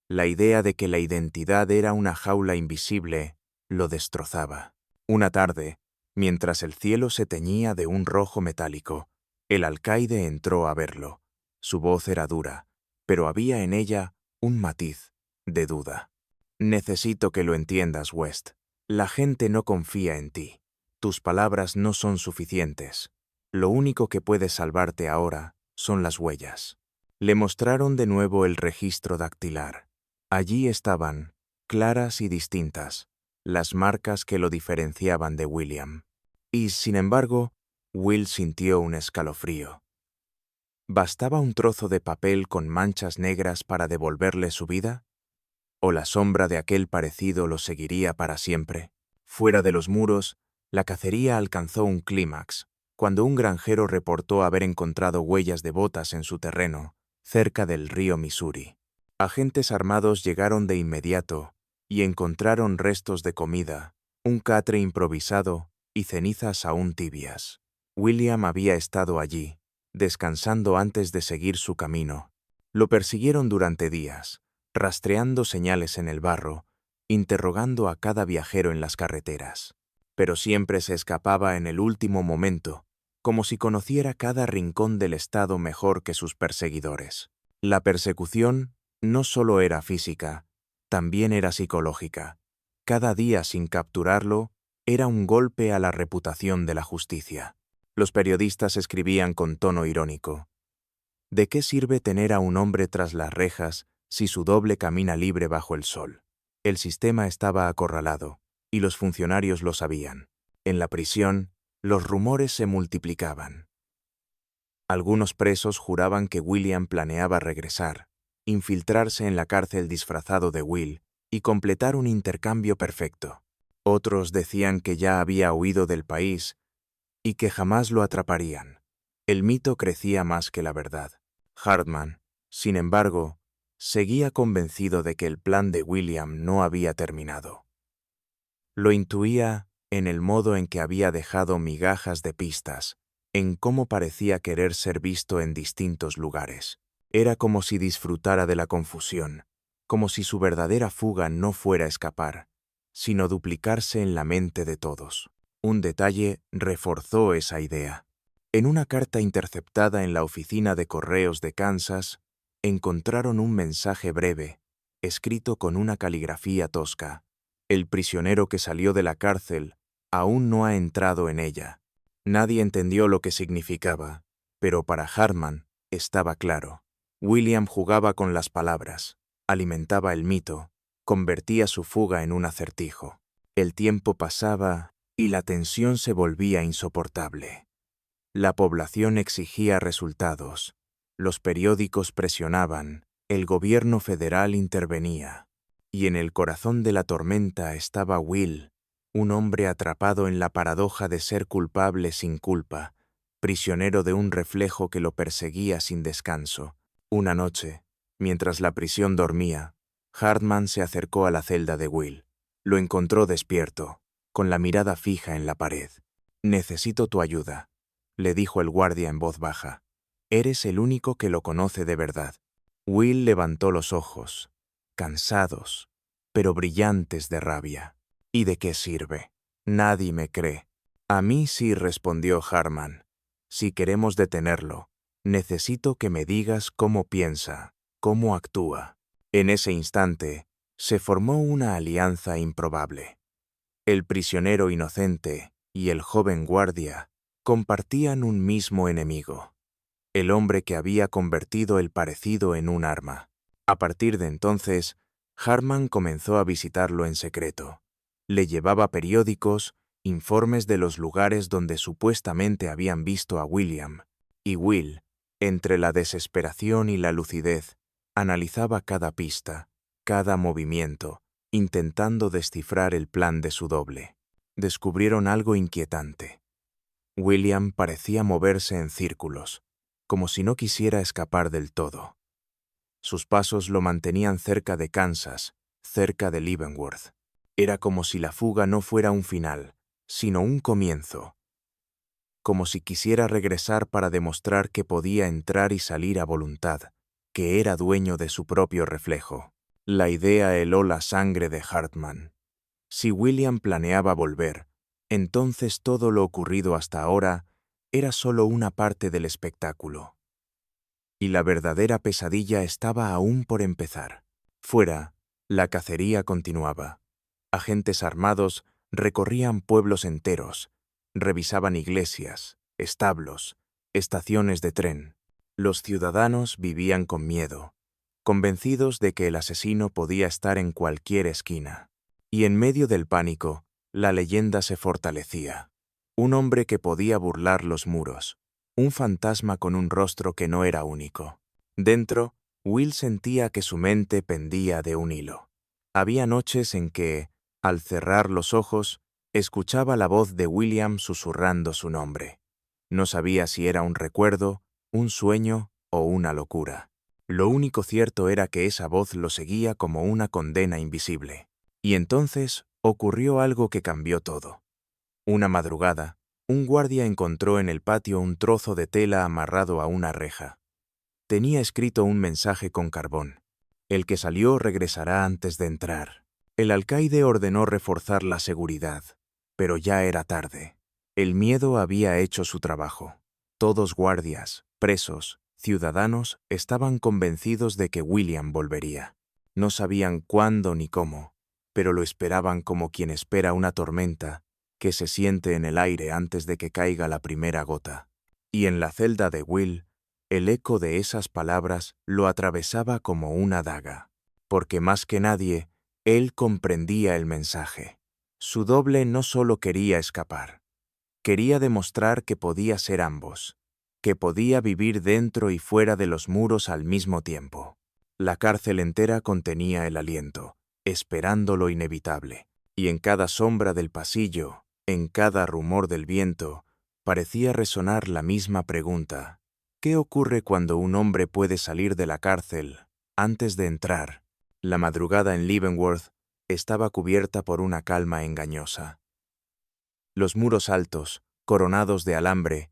La idea de que la identidad era una jaula invisible lo destrozaba. Una tarde, mientras el cielo se teñía de un rojo metálico, El alcaide entró a verlo. Su voz era dura, pero había en ella un matiz de duda. Necesito que lo entiendas, West. La gente no confía en ti. Tus palabras no son suficientes. Lo único que puede salvarte ahora son las huellas. Le mostraron de nuevo el registro dactilar. Allí estaban, claras y distintas, las marcas que lo diferenciaban de William. Y, sin embargo, Will sintió un escalofrío. ¿Bastaba un trozo de papel con manchas negras para devolverle su vida? ¿O la sombra de aquel parecido lo seguiría para siempre? Fuera de los muros, la cacería alcanzó un clímax, cuando un granjero reportó haber encontrado huellas de botas en su terreno, cerca del río Missouri. Agentes armados llegaron de inmediato y encontraron restos de comida, un catre improvisado y cenizas aún tibias. William había estado allí, descansando antes de seguir su camino. Lo persiguieron durante días, rastreando señales en el barro, interrogando a cada viajero en las carreteras. Pero siempre se escapaba en el último momento, como si conociera cada rincón del estado mejor que sus perseguidores. La persecución no solo era física, también era psicológica. Cada día sin capturarlo era un golpe a la reputación de la justicia. Los periodistas escribían con tono irónico: ¿de qué sirve tener a un hombre tras las rejas si su doble camina libre bajo el sol? El sistema estaba acorralado, y los funcionarios lo sabían. En la prisión, los rumores se multiplicaban. Algunos presos juraban que William planeaba regresar, infiltrarse en la cárcel disfrazado de Will y completar un intercambio perfecto. Otros decían que ya había huido del país y que jamás lo atraparían. El mito crecía más que la verdad. Hartman, sin embargo, seguía convencido de que el plan de William no había terminado. Lo intuía en el modo en que había dejado migajas de pistas, en cómo parecía querer ser visto en distintos lugares. Era como si disfrutara de la confusión, como si su verdadera fuga no fuera escapar, sino duplicarse en la mente de todos. Un detalle reforzó esa idea. En una carta interceptada en la oficina de correos de Kansas, encontraron un mensaje breve, escrito con una caligrafía tosca. El prisionero que salió de la cárcel aún no ha entrado en ella. Nadie entendió lo que significaba, pero para Hartman estaba claro. William jugaba con las palabras, alimentaba el mito, convertía su fuga en un acertijo. El tiempo pasaba y la tensión se volvía insoportable. La población exigía resultados, los periódicos presionaban, el gobierno federal intervenía. Y en el corazón de la tormenta estaba Will, un hombre atrapado en la paradoja de ser culpable sin culpa, prisionero de un reflejo que lo perseguía sin descanso. Una noche, mientras la prisión dormía, Hartman se acercó a la celda de Will. Lo encontró despierto, con la mirada fija en la pared. «Necesito tu ayuda», le dijo el guardia en voz baja. «Eres el único que lo conoce de verdad». Will levantó los ojos, cansados, pero brillantes de rabia. «¿Y de qué sirve? Nadie me cree». «A mí sí», respondió Hartman. «Si queremos detenerlo, necesito que me digas cómo piensa, cómo actúa». En ese instante, se formó una alianza improbable. El prisionero inocente y el joven guardia compartían un mismo enemigo, el hombre que había convertido el parecido en un arma. A partir de entonces, Hartman comenzó a visitarlo en secreto. Le llevaba periódicos, informes de los lugares donde supuestamente habían visto a William, y Will, entre la desesperación y la lucidez, analizaba cada pista, cada movimiento, intentando descifrar el plan de su doble. Descubrieron algo inquietante. William parecía moverse en círculos, como si no quisiera escapar del todo. Sus pasos lo mantenían cerca de Kansas, cerca de Leavenworth. Era como si la fuga no fuera un final, sino un comienzo. Como si quisiera regresar para demostrar que podía entrar y salir a voluntad, que era dueño de su propio reflejo. La idea heló la sangre de Hartman. Si William planeaba volver, entonces todo lo ocurrido hasta ahora era solo una parte del espectáculo. Y la verdadera pesadilla estaba aún por empezar. Fuera, la cacería continuaba. Agentes armados recorrían pueblos enteros, revisaban iglesias, establos, estaciones de tren. Los ciudadanos vivían con miedo, convencidos de que el asesino podía estar en cualquier esquina. Y en medio del pánico, la leyenda se fortalecía. Un hombre que podía burlar los muros, un fantasma con un rostro que no era único. Dentro, Will sentía que su mente pendía de un hilo. Había noches en que, al cerrar los ojos, escuchaba la voz de William susurrando su nombre. No sabía si era un recuerdo, un sueño o una locura. Lo único cierto era que esa voz lo seguía como una condena invisible. Y entonces ocurrió algo que cambió todo. Una madrugada, un guardia encontró en el patio un trozo de tela amarrado a una reja. Tenía escrito un mensaje con carbón. El que salió regresará antes de entrar. El alcaide ordenó reforzar la seguridad, pero ya era tarde. El miedo había hecho su trabajo. Todos guardias, presos, ciudadanos estaban convencidos de que William volvería. No sabían cuándo ni cómo, pero lo esperaban como quien espera una tormenta que se siente en el aire antes de que caiga la primera gota. Y en la celda de Will, el eco de esas palabras lo atravesaba como una daga, porque más que nadie, él comprendía el mensaje. Su doble no solo quería escapar, quería demostrar que podía ser ambos, que podía vivir dentro y fuera de los muros al mismo tiempo. La cárcel entera contenía el aliento, esperando lo inevitable, y en cada sombra del pasillo, en cada rumor del viento, parecía resonar la misma pregunta: ¿qué ocurre cuando un hombre puede salir de la cárcel antes de entrar? La madrugada en Leavenworth estaba cubierta por una calma engañosa. Los muros altos, coronados de alambre,